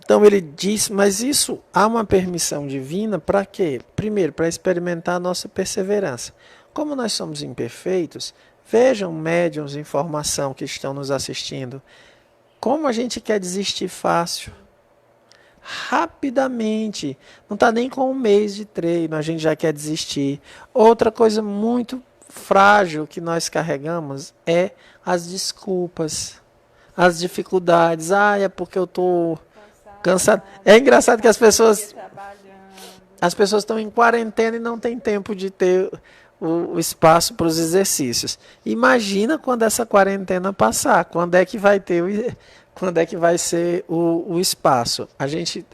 Então ele diz, mas isso há uma permissão divina para quê? Primeiro, para experimentar a nossa perseverança. Como nós somos imperfeitos, vejam médiuns em formação que estão nos assistindo. Como a gente quer desistir fácil. Rapidamente. Não está nem com um mês de treino, a gente já quer desistir. Outra coisa muito frágil que nós carregamos é as desculpas, as dificuldades. É porque eu estou cansado. É engraçado que as pessoas estão em quarentena e não tem tempo de ter o espaço para os exercícios. Imagina quando essa quarentena passar, quando é que vai ser o espaço. A gente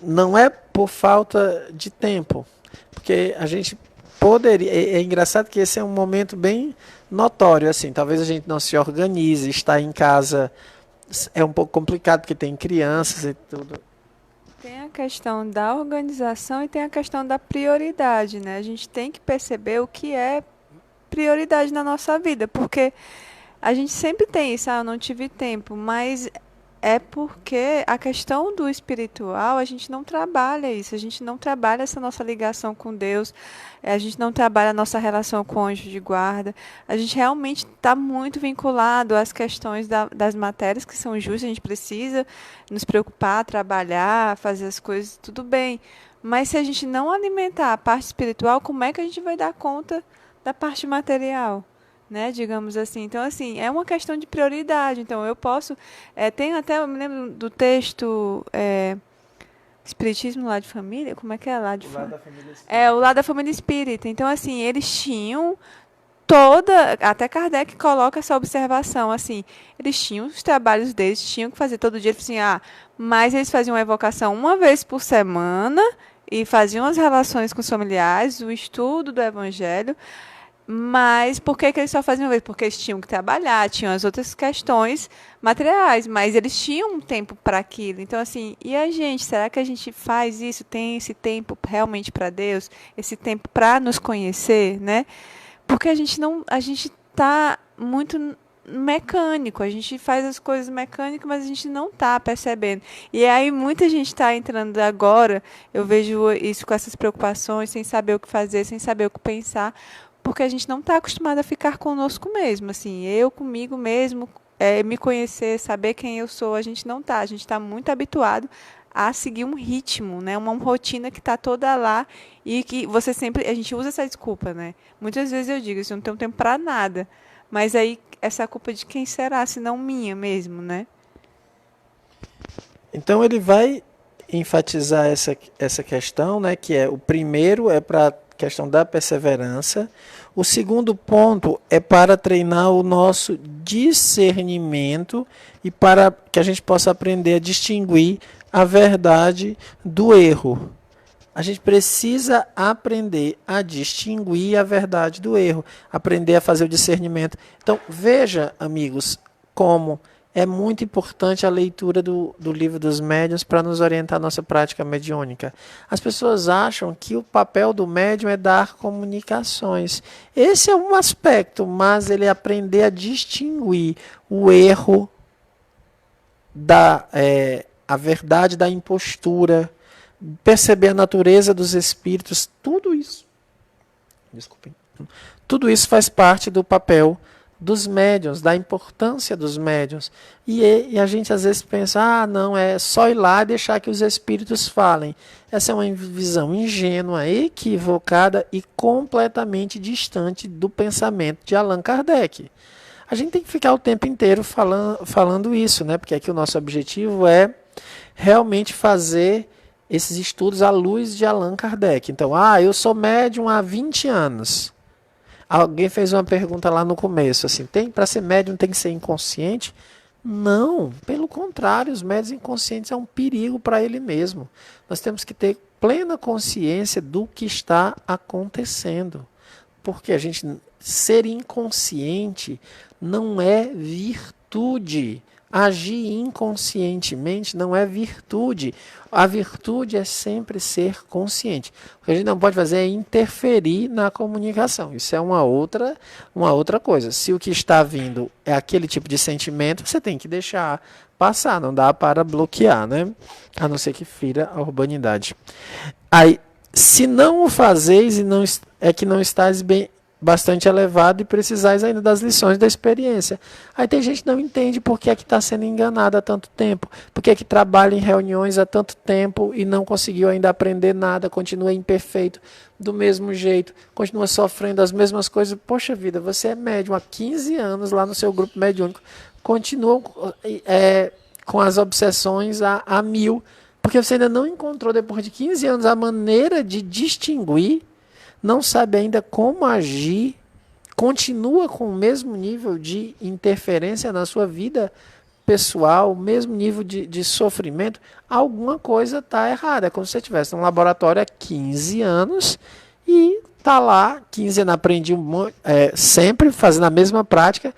não é por falta de tempo, porque a gente poderia. É engraçado que esse é um momento bem notório, assim. Talvez a gente não se organize, estar em casa é um pouco complicado porque tem crianças e tudo. Tem a questão da organização e tem a questão da prioridade, né? A gente tem que perceber o que é prioridade na nossa vida, porque a gente sempre tem isso, eu não tive tempo, mas é porque a questão do espiritual, a gente não trabalha isso, a gente não trabalha essa nossa ligação com Deus, a gente não trabalha a nossa relação com o anjo de guarda, a gente realmente está muito vinculado às questões das matérias que são justas, a gente precisa nos preocupar, trabalhar, fazer as coisas, tudo bem, mas se a gente não alimentar a parte espiritual, como é que a gente vai dar conta da parte material? Né, digamos assim. Então, assim, é uma questão de prioridade. Então, eu posso... tem até, eu me lembro do texto Espiritismo Lá de Família. Como é que é? Lá de Lado da Família Espírita. o Lá da Família Espírita. Então, assim, eles tinham até Kardec coloca essa observação, assim, eles tinham os trabalhos deles, tinham que fazer todo dia, assim, mas eles faziam a evocação uma vez por semana e faziam as relações com os familiares, o estudo do Evangelho. Mas por que eles só faziam uma vez? Porque eles tinham que trabalhar, tinham as outras questões materiais, mas eles tinham um tempo para aquilo. Então, assim, e a gente? Será que a gente faz isso? Tem esse tempo realmente para Deus? Esse tempo para nos conhecer, né? Porque a gente está muito mecânico, a gente faz as coisas mecânicas, mas a gente não está percebendo. E aí muita gente está entrando agora, eu vejo isso com essas preocupações, sem saber o que fazer, sem saber o que pensar, porque a gente não está acostumado a ficar conosco mesmo, assim, eu comigo mesmo, me conhecer, saber quem eu sou, a gente não está, a gente está muito habituado a seguir um ritmo, né, uma rotina que está toda lá e que a gente usa essa desculpa, né, muitas vezes eu digo, eu não tenho tempo para nada, mas aí essa culpa de quem será, se não minha mesmo, né? Então ele vai enfatizar essa questão, né, que o primeiro é para a questão da perseverança, o segundo ponto é para treinar o nosso discernimento e para que a gente possa aprender a distinguir a verdade do erro. A gente precisa aprender a distinguir a verdade do erro, aprender a fazer o discernimento. Então, veja, amigos, como é muito importante a leitura do livro dos médiuns para nos orientar a nossa prática mediúnica. As pessoas acham que o papel do médium é dar comunicações. Esse é um aspecto, mas ele aprender a distinguir o erro a verdade da impostura, perceber a natureza dos espíritos, tudo isso. Desculpem. Tudo isso faz parte do papel dos médiuns, da importância dos médiuns. E a gente às vezes pensa, não, é só ir lá e deixar que os espíritos falem. Essa é uma visão ingênua, equivocada e completamente distante do pensamento de Allan Kardec. A gente tem que ficar o tempo inteiro falando isso, né? Porque aqui o nosso objetivo é realmente fazer esses estudos à luz de Allan Kardec. Então, eu sou médium há 20 anos. Alguém fez uma pergunta lá no começo, assim, para ser médium tem que ser inconsciente? Não, pelo contrário, os médios inconscientes é um perigo para ele mesmo. Nós temos que ter plena consciência do que está acontecendo. Porque a gente ser inconsciente não é virtude. Agir inconscientemente não é virtude. A virtude é sempre ser consciente. O que a gente não pode fazer é interferir na comunicação. Isso é uma outra coisa. Se o que está vindo é aquele tipo de sentimento, você tem que deixar passar. Não dá para bloquear, né? A não ser que fira a urbanidade. Aí, se não o fazeis e não estáis bastante elevado e precisais ainda das lições da experiência. Aí tem gente que não entende por que é que está sendo enganado há tanto tempo, por que é que trabalha em reuniões há tanto tempo e não conseguiu ainda aprender nada, continua imperfeito do mesmo jeito, continua sofrendo as mesmas coisas. Poxa vida, você é médium há 15 anos lá no seu grupo mediúnico, continua com as obsessões a 1000, porque você ainda não encontrou, depois de 15 anos, a maneira de distinguir, não sabe ainda como agir, continua com o mesmo nível de interferência na sua vida pessoal, o mesmo nível de sofrimento, alguma coisa está errada. É como se você estivesse num laboratório há 15 anos e está lá, 15 anos, aprendi sempre fazendo a mesma prática,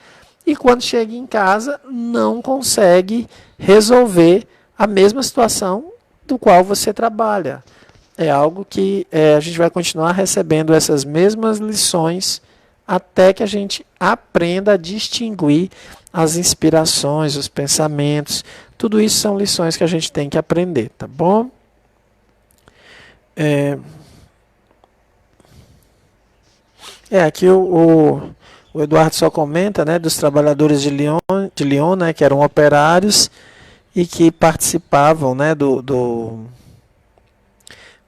e quando chega em casa não consegue resolver a mesma situação do qual você trabalha. É algo que a gente vai continuar recebendo essas mesmas lições até que a gente aprenda a distinguir as inspirações, os pensamentos. Tudo isso são lições que a gente tem que aprender, tá bom? Aqui o Eduardo só comenta, né, dos trabalhadores de Lyon, né, que eram operários e que participavam, né,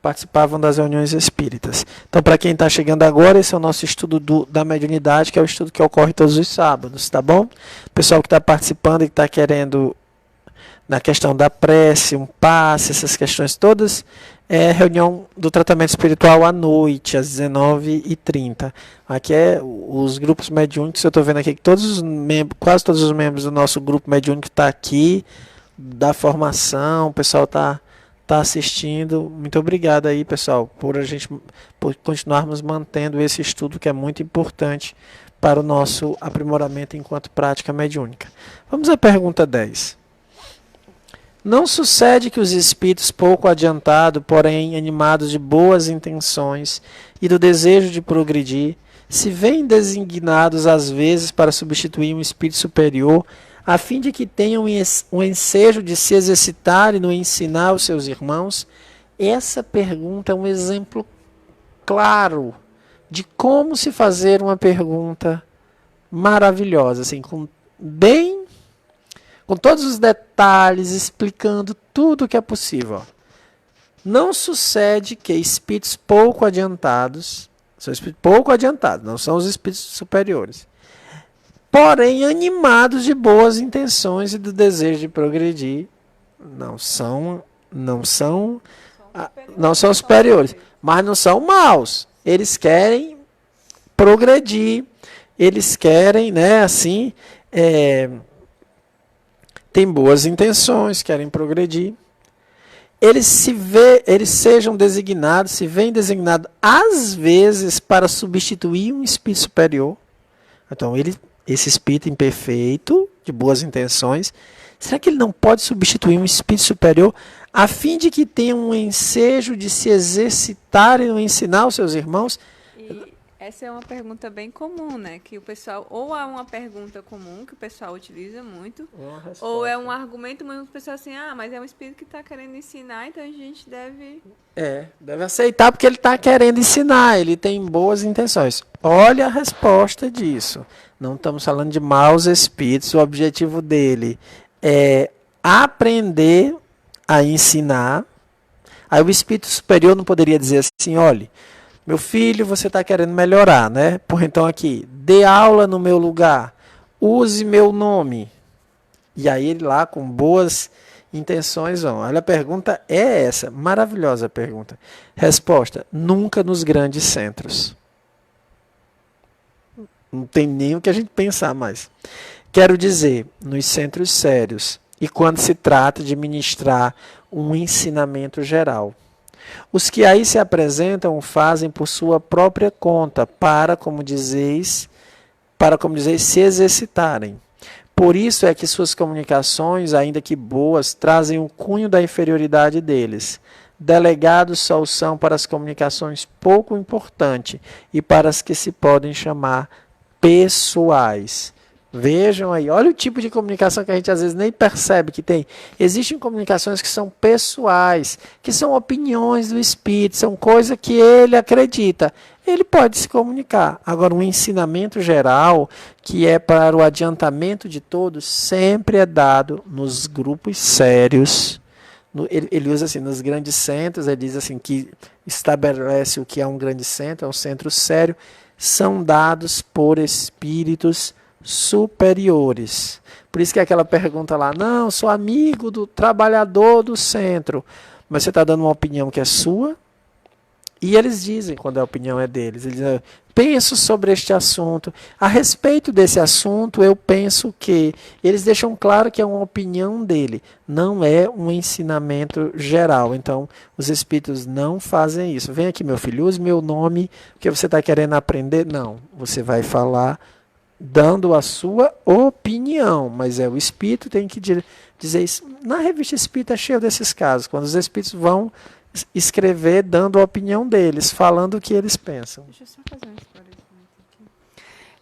participavam das reuniões espíritas. Então, para quem está chegando agora, esse é o nosso estudo da mediunidade, que é o estudo que ocorre todos os sábados, tá bom? O pessoal que está participando e que está querendo, na questão da prece, um passe, essas questões todas, é reunião do tratamento espiritual à noite, às 19h30. Aqui os grupos mediúnicos, eu estou vendo aqui que quase todos os membros do nosso grupo mediúnico estão aqui, da formação, o pessoal está assistindo. Muito obrigado aí, pessoal, por continuarmos mantendo esse estudo que é muito importante para o nosso aprimoramento enquanto prática mediúnica. Vamos à pergunta 10. Não sucede que os espíritos pouco adiantados, porém animados de boas intenções e do desejo de progredir, se veem designados às vezes para substituir um espírito superior, a fim de que tenham o ensejo de se exercitarem no ensinar aos seus irmãos? Essa pergunta é um exemplo claro de como se fazer uma pergunta maravilhosa, assim, com todos os detalhes, explicando tudo o que é possível. Não sucede que espíritos pouco adiantados, são espíritos pouco adiantados, não são os espíritos superiores, porém animados de boas intenções e do desejo de progredir, não são superiores, mas não são maus. Eles querem progredir, eles querem, né, assim, têm boas intenções, querem progredir. Eles se veem designados às vezes para substituir um espírito superior. Então, ele esse espírito imperfeito, de boas intenções, será que ele não pode substituir um espírito superior a fim de que tenha um ensejo de se exercitar e ensinar aos seus irmãos? E essa é uma pergunta bem comum, né? Que o pessoal, ou é uma pergunta comum que o pessoal utiliza muito, ou é um argumento muito do pessoal assim, mas é um espírito que está querendo ensinar, então a gente deve... Deve aceitar porque ele está querendo ensinar, ele tem boas intenções. Olha a resposta disso. Não estamos falando de maus espíritos, o objetivo dele é aprender a ensinar. Aí o espírito superior não poderia dizer assim, olha, meu filho, você está querendo melhorar, né? Por então aqui, dê aula no meu lugar, use meu nome. E aí ele lá com boas intenções vão. Olha, a pergunta é essa, maravilhosa pergunta. Resposta, nunca nos grandes centros. Não tem nem o que a gente pensar mais. Quero dizer, nos centros sérios e quando se trata de ministrar um ensinamento geral. Os que aí se apresentam o fazem por sua própria conta, para, como dizeis, se exercitarem. Por isso é que suas comunicações, ainda que boas, trazem o cunho da inferioridade deles. Delegados só são para as comunicações pouco importantes e para as que se podem chamar pessoais. Vejam aí, olha o tipo de comunicação que a gente às vezes nem percebe que tem. Existem comunicações que são pessoais, que são opiniões do espírito, são coisas que ele acredita. Ele pode se comunicar. Agora, um ensinamento geral, que é para o adiantamento de todos, sempre é dado nos grupos sérios. Ele usa assim, nos grandes centros, ele diz assim, que estabelece o que é um grande centro, é um centro sério, são dados por espíritos superiores. Por isso que é aquela pergunta lá, não, sou amigo do trabalhador do centro, mas você está dando uma opinião que é sua, e eles dizem, quando a opinião é deles, eles dizem, penso sobre este assunto, a respeito desse assunto eu penso que, eles deixam claro que é uma opinião dele, não é um ensinamento geral. Então os espíritos não fazem isso. Vem aqui meu filho, use meu nome, porque você está querendo aprender? Não, você vai falar dando a sua opinião, mas o espírito tem que dizer isso. Na revista Espírita é cheio desses casos, quando os espíritos vão escrever dando a opinião deles, falando o que eles pensam. Deixa eu só fazer um esclarecimento aqui.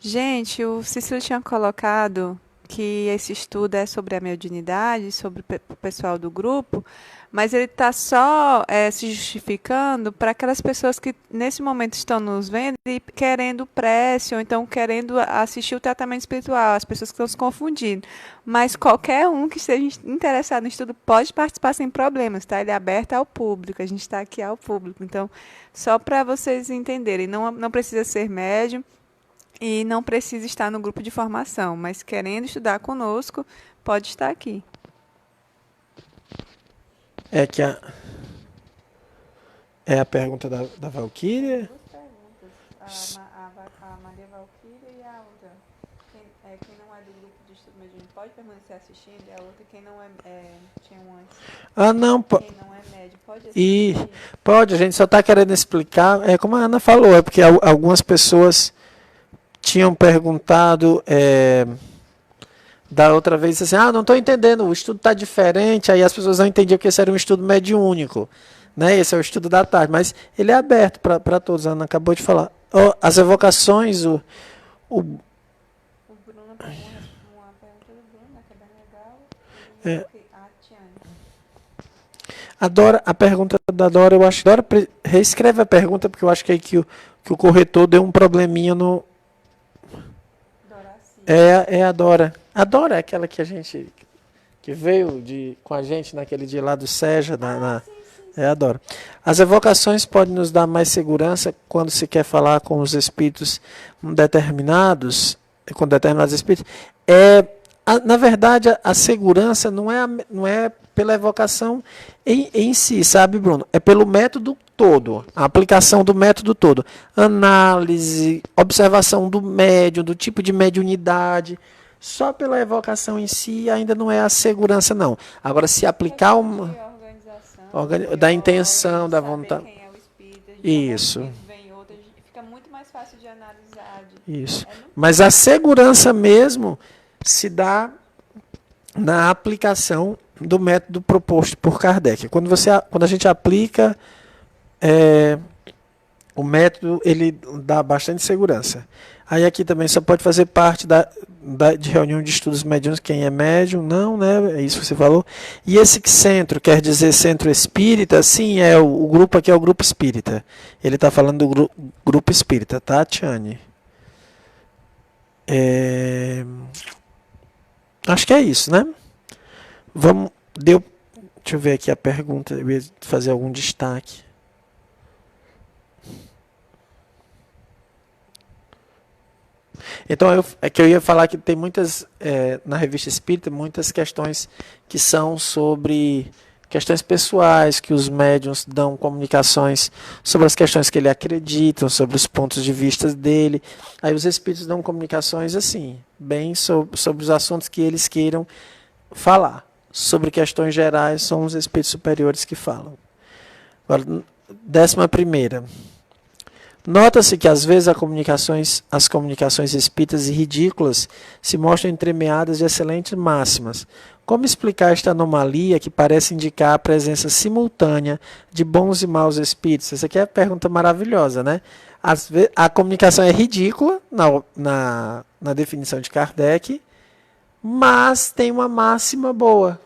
Gente, o Cícero tinha colocado que esse estudo é sobre a mediunidade, sobre o pessoal do grupo, mas ele está só se justificando para aquelas pessoas que nesse momento estão nos vendo e querendo prece, ou então querendo assistir o tratamento espiritual, as pessoas que estão se confundindo. Mas qualquer um que esteja interessado no estudo pode participar sem problemas, tá? Ele é aberto ao público, a gente está aqui ao público. Então, só para vocês entenderem, não precisa ser médium e não precisa estar no grupo de formação, mas querendo estudar conosco, pode estar aqui. É a pergunta da Valquíria? Duas perguntas. A Maria Valquíria e a outra. Quem não é do grupo de estudo mediúnico pode permanecer assistindo, e a outra, quem não tinha um antes. Não, quem não é médio pode assistir. Pode, a gente só está querendo explicar, como a Ana falou, é porque algumas pessoas tinham perguntado da outra vez assim, não estou entendendo, o estudo está diferente, aí as pessoas não entendiam que esse era um estudo mediúnico, né? Esse é o estudo da tarde, mas ele é aberto para todos, a Ana acabou de falar. As evocações, o Bruno, uma pergunta do Bruno, que é bem legal, e a Tiane. A pergunta da Dora, eu acho, Dora, reescreve a pergunta, porque eu acho que aí que o corretor deu um probleminha no... É a Dora. A Dora é aquela que veio com a gente naquele dia lá do Seja. É a Dora. As evocações podem nos dar mais segurança quando se quer falar com os espíritos determinados, com determinados espíritos. Na verdade, a segurança não é pela evocação em si, sabe, Bruno? É pelo método todo, a aplicação do método todo. Análise, observação do médium, do tipo de mediunidade. Só pela evocação em si ainda não é a segurança, não. Agora, se aplicar da intenção, da vontade. Quem é o espírito, isso. Vem outra, fica muito mais fácil fácil de analisar. Isso. Mas a segurança mesmo se dá na aplicação do método proposto por Kardec. Quando a gente aplica o método, ele dá bastante segurança. Aí aqui também só pode fazer parte de reunião de estudos mediúnicos quem é médium, não, né? É isso que você falou. E esse centro, quer dizer centro espírita, sim, o grupo aqui é o grupo espírita. Ele está falando do grupo espírita, tá, Tiane? Acho que é isso, né? Deixa eu ver aqui a pergunta, eu ia fazer algum destaque. Então, é que eu ia falar que tem muitas, na Revista Espírita, muitas questões que são sobre questões pessoais, que os médiuns dão comunicações sobre as questões que ele acreditam, sobre os pontos de vista dele. Aí os espíritos dão comunicações assim, bem sobre os assuntos que eles queiram falar. Sobre questões gerais, são os espíritos superiores que falam. Agora, 11ª. Nota-se que, às vezes, as comunicações espíritas e ridículas se mostram entremeadas de excelentes máximas. Como explicar esta anomalia que parece indicar a presença simultânea de bons e maus espíritos? Essa aqui é a pergunta maravilhosa, né? Às vezes, a comunicação é ridícula, na definição de Kardec, mas tem uma máxima boa,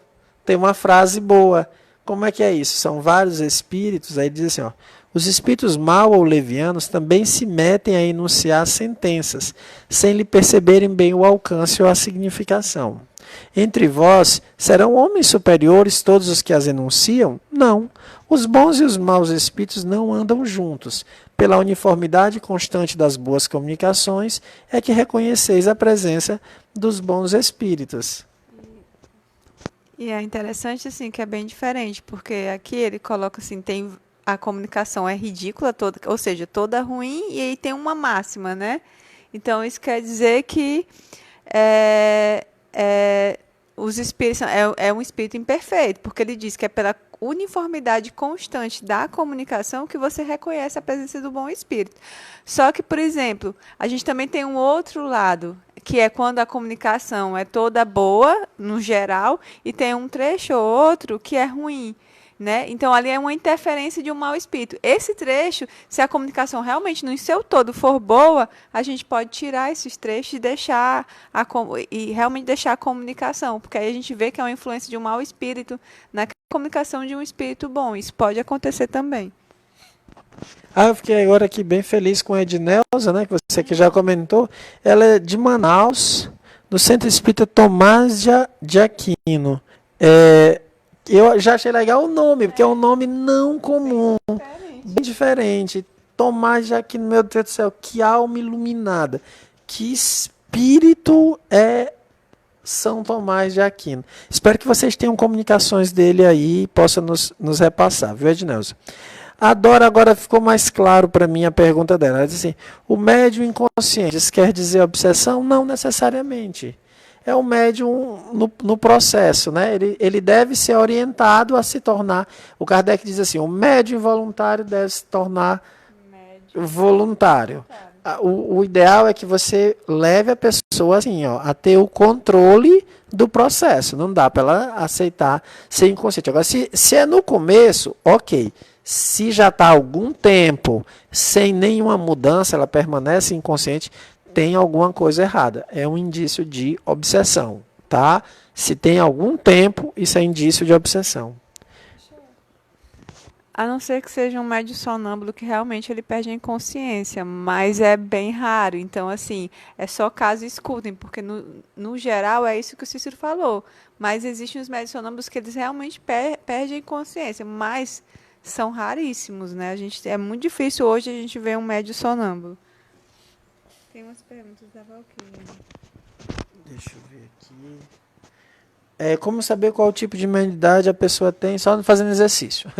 tem uma frase boa. Como é que é isso? São vários espíritos, aí diz assim, ó, os espíritos mal ou levianos também se metem a enunciar sentenças, sem lhe perceberem bem o alcance ou a significação. Entre vós, serão homens superiores todos os que as enunciam? Não. Os bons e os maus espíritos não andam juntos. Pela uniformidade constante das boas comunicações, é que reconheceis a presença dos bons espíritos. E é interessante, assim, que é bem diferente, porque aqui ele coloca assim, a comunicação é ridícula, ou seja, toda ruim, e aí tem uma máxima, né? Então, isso quer dizer que os espíritos é um espírito imperfeito, porque ele diz que é pela uniformidade constante da comunicação que você reconhece a presença do bom espírito. Só que, por exemplo, a gente também tem um outro lado, que é quando a comunicação é toda boa, no geral, e tem um trecho ou outro que é ruim. Né? Então, ali é uma interferência de um mau espírito. Esse trecho, se a comunicação realmente no seu todo for boa, a gente pode tirar esses trechos e realmente deixar a comunicação, porque aí a gente vê que é uma influência de um mau espírito na comunicação de um espírito bom. Isso pode acontecer também. Eu fiquei agora aqui bem feliz com a Ednelza, né, que você que já comentou. Ela é de Manaus, do Centro Espírita Tomás de Aquino. Eu já achei legal o nome, porque é um nome não comum, bem diferente. Tomás de Aquino, meu Deus do céu, que alma iluminada. Que espírito é São Tomás de Aquino. Espero que vocês tenham comunicações dele aí e possam nos repassar, viu, Ednelza? A Dora agora ficou mais claro para mim a pergunta dela. Ela disse assim, o médium inconsciente, isso quer dizer obsessão? Não necessariamente. É o médium no processo, né? Ele deve ser orientado a se tornar. O Kardec diz assim: o médium involuntário deve se tornar voluntário. O ideal é que você leve a pessoa assim, ó, a ter o controle do processo. Não dá para ela aceitar ser inconsciente. Agora, se é no começo, ok. Se já está há algum tempo sem nenhuma mudança, ela permanece inconsciente, tem alguma coisa errada. É um indício de obsessão, tá? Se tem algum tempo, isso é indício de obsessão. A não ser que seja um médium sonâmbulo que realmente ele perde a inconsciência, mas é bem raro. Então, assim, é só caso escutem, porque no geral é isso que o Cícero falou. Mas existem os médios sonâmbulos que eles realmente perdem a inconsciência, mas são raríssimos, né? É muito difícil hoje a gente ver um médio sonâmbulo. Tem umas perguntas da Valquíria. Deixa eu ver aqui. Como saber qual tipo de mediunidade a pessoa tem só fazendo exercício?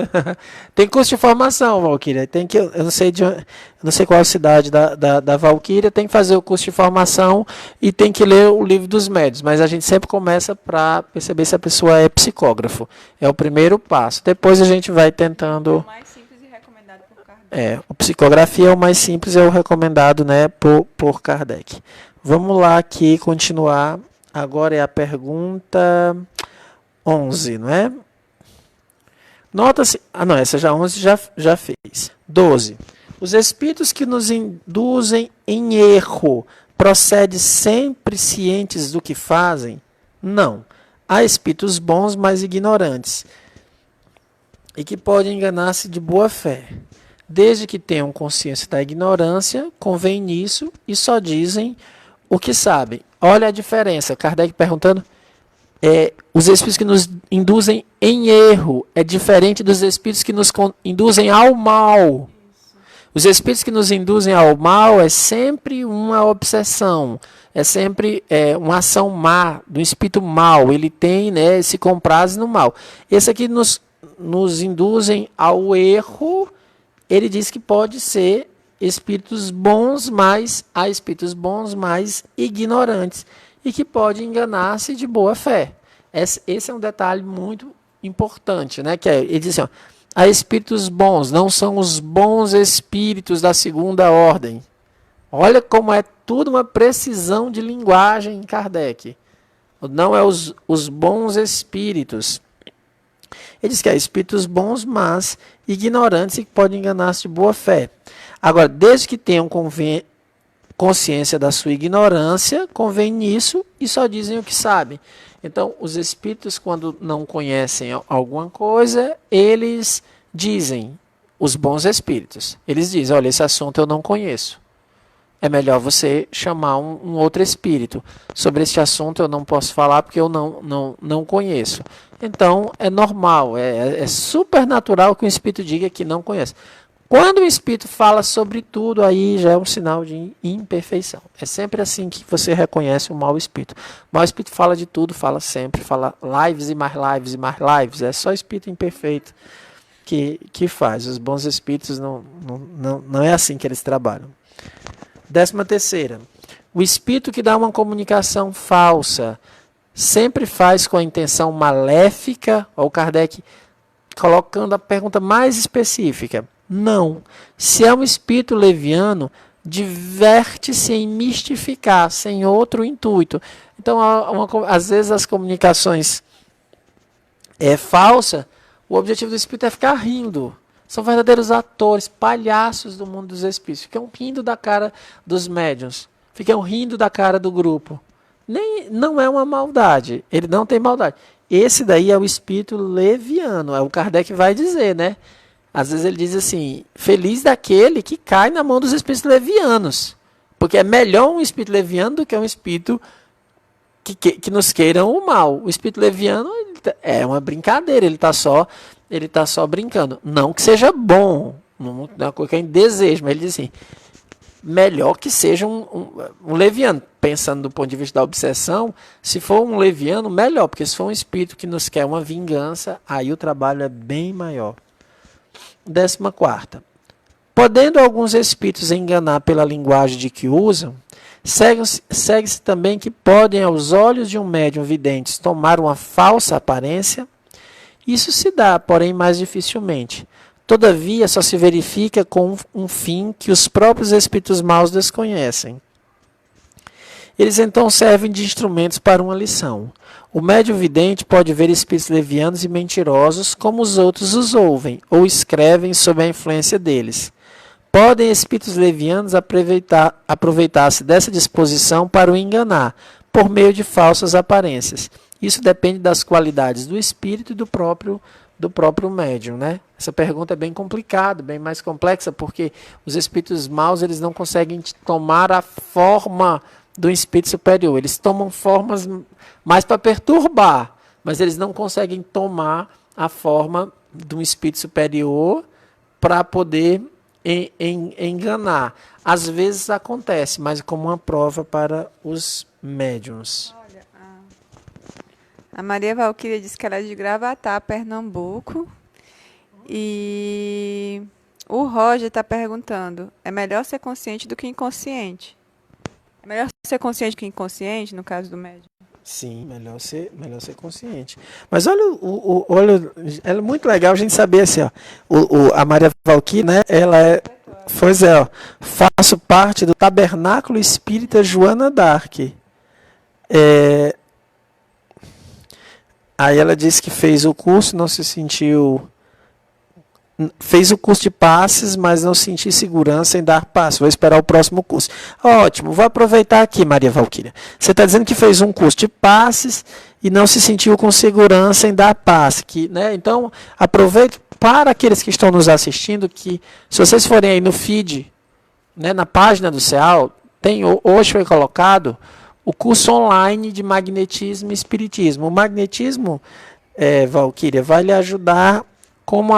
Tem curso de formação, Valquíria. Eu não sei qual a cidade da Valquíria, tem que fazer o curso de formação e tem que ler o livro dos médiuns. Mas a gente sempre começa para perceber se a pessoa é psicógrafo. É o primeiro passo. Depois a gente vai tentando. Mais simples e recomendado por Kardec. O psicografia é o mais simples, é o recomendado, né, por Kardec. Vamos lá aqui continuar. Agora é a pergunta 11, não é? Nota-se... não, essa já 11 já fez. 12. Os espíritos que nos induzem em erro procedem sempre cientes do que fazem? Não. Há espíritos bons, mas ignorantes, e que podem enganar-se de boa fé. Desde que tenham consciência da ignorância, convém nisso e só dizem o que sabem. Olha a diferença. Kardec perguntando, os espíritos que nos induzem em erro é diferente dos espíritos que nos induzem ao mal. Os espíritos que nos induzem ao mal é sempre uma obsessão, é sempre uma ação má, do espírito mal. Ele tem, né, se compraz no mal. Esse aqui nos induzem ao erro. Ele diz que pode ser espíritos bons, mas há espíritos bons, mas ignorantes, e que podem enganar-se de boa fé. Esse é um detalhe muito importante, né? Que ele diz assim, há espíritos bons, não são os bons espíritos da segunda ordem. Olha como é tudo uma precisão de linguagem em Kardec. Não é os bons espíritos. Ele diz que há espíritos bons, mas ignorantes e que podem enganar-se de boa fé. Agora, desde que tenham consciência da sua ignorância, convém nisso e só dizem o que sabem. Então, os espíritos, quando não conhecem alguma coisa, eles dizem, os bons espíritos, eles dizem, olha, esse assunto eu não conheço. É melhor você chamar um outro espírito. Sobre este assunto eu não posso falar porque eu não conheço. Então, é normal, é super natural que o espírito diga que não conhece. Quando o espírito fala sobre tudo, aí já é um sinal de imperfeição. É sempre assim que você reconhece o mau espírito. O mau espírito fala de tudo, fala sempre, fala lives e mais lives e mais lives. É só espírito imperfeito que faz. Os bons espíritos não é assim que eles trabalham. 13ª. O espírito que dá uma comunicação falsa sempre faz com a intenção maléfica, ou Kardec colocando a pergunta mais específica. Não. Se é um espírito leviano, diverte-se em mistificar, sem outro intuito. Então, às vezes as comunicações falsas, o objetivo do espírito é ficar rindo. São verdadeiros atores, palhaços do mundo dos espíritos. Ficam rindo da cara dos médiuns. Ficam rindo da cara do grupo. Não é uma maldade. Ele não tem maldade. Esse daí é o espírito leviano. É o Kardec vai dizer, né? Às vezes ele diz assim, feliz daquele que cai na mão dos espíritos levianos. Porque é melhor um espírito leviano do que um espírito que nos queiram o mal. O espírito leviano é uma brincadeira, ele está só brincando. Não que seja bom, não é uma coisa que a gente deseja, mas ele diz assim, melhor que seja um leviano. Pensando do ponto de vista da obsessão, se for um leviano, melhor, porque se for um espírito que nos quer uma vingança, aí o trabalho é bem maior. 14ª. Podendo alguns espíritos enganar pela linguagem de que usam, segue-se também que podem, aos olhos de um médium vidente, tomar uma falsa aparência. Isso se dá, porém, mais dificilmente. Todavia, só se verifica com um fim que os próprios espíritos maus desconhecem. Eles então servem de instrumentos para uma lição. O médium vidente pode ver espíritos levianos e mentirosos como os outros os ouvem ou escrevem sob a influência deles. Podem espíritos levianos aproveitar-se dessa disposição para o enganar, por meio de falsas aparências. Isso depende das qualidades do espírito e do próprio médium, né? Essa pergunta é bem complicada, bem mais complexa, porque os espíritos maus eles não conseguem tomar a forma do espírito superior. Eles tomam formas mais para perturbar, mas eles não conseguem tomar a forma de um espírito superior para poder enganar. Às vezes acontece, mas como uma prova para os médiuns. Olha, a Maria Valquíria disse que ela é de Gravatá, Pernambuco. E o Roger está perguntando, é melhor ser consciente do que inconsciente? É melhor ser consciente que inconsciente, no caso do médium? Sim, melhor ser consciente. Mas olha, olha, é muito legal a gente saber assim, ó, a Maria Valquíria, né? Ela é, pois é, ó, faço parte do Tabernáculo Espírita Joana d'Arc. É, aí ela disse que fez o curso, não se sentiu. Fez o curso de passes, mas não senti segurança em dar passe. Vou esperar o próximo curso. Ótimo, vou aproveitar aqui, Maria Valquíria. Você está dizendo que fez um curso de passes e não se sentiu com segurança em dar passe. Né? Então, aproveito para aqueles que estão nos assistindo, que se vocês forem aí no feed, né, na página do CEAL, hoje foi colocado o curso online de magnetismo e espiritismo. O magnetismo, Valquíria, vai lhe ajudar como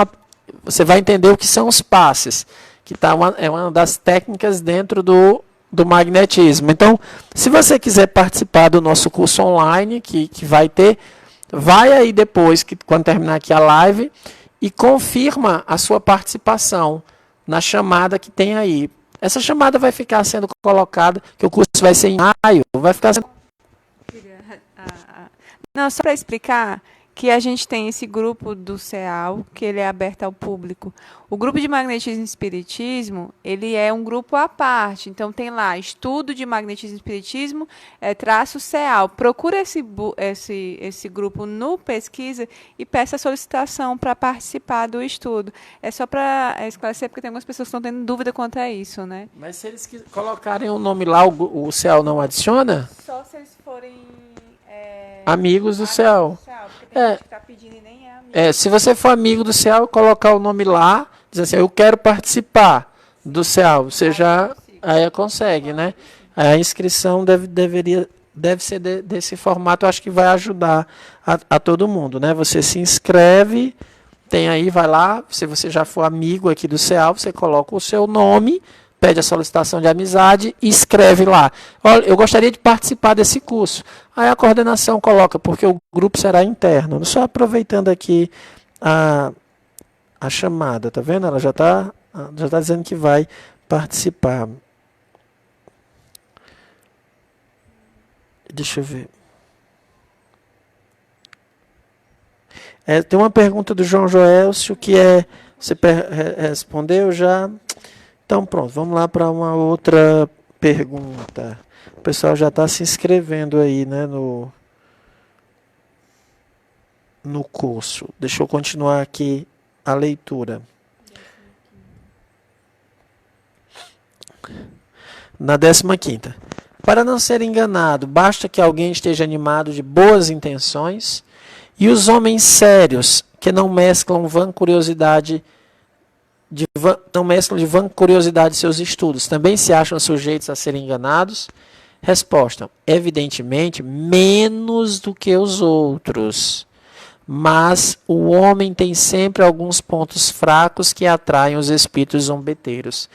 você vai entender o que são os passes, que é uma das técnicas dentro do magnetismo. Então, se você quiser participar do nosso curso online, que vai ter, vai aí depois, quando terminar aqui a live, e confirma a sua participação na chamada que tem aí. Essa chamada vai ficar sendo colocada, que o curso vai ser em maio, vai ficar sendo... Não, só para explicar que a gente tem esse grupo do CEAL, que ele é aberto ao público. O grupo de magnetismo e espiritismo, ele é um grupo à parte. Então, tem lá, estudo de magnetismo e espiritismo, _CEAL. Procura esse grupo no pesquisa e peça a solicitação para participar do estudo. É só para esclarecer, porque tem algumas pessoas que estão tendo dúvida quanto a isso, né? Mas se eles colocarem o nome lá, o CEAL não adiciona? Só se eles forem... amigos do CEAL. Tem gente que tá pedindo e nem é amigo. Se você for amigo do CEAL, colocar o nome lá, dizer assim, eu quero participar do CEAL, você já aí consegue, né? A inscrição deve ser desse formato, eu acho que vai ajudar a todo mundo, né? Você se inscreve, tem aí, vai lá, se você já for amigo aqui do CEAL, você coloca o seu nome, pede a solicitação de amizade e escreve lá. Olha, eu gostaria de participar desse curso. Aí a coordenação coloca, porque o grupo será interno. Só aproveitando aqui a chamada, tá vendo? Ela já tá dizendo que vai participar. Deixa eu ver. Tem uma pergunta do João Joelcio que você respondeu já. Então, pronto, vamos lá para uma outra pergunta. O pessoal já está se inscrevendo aí, né, no curso. Deixa eu continuar aqui a leitura. Na 15ª. Para não ser enganado, basta que alguém esteja animado de boas intenções, e os homens sérios, que não mesclam não mesclam de vã curiosidade seus estudos, também se acham sujeitos a serem enganados? Resposta: evidentemente, menos do que os outros. Mas o homem tem sempre alguns pontos fracos que atraem os espíritos zombeteiros.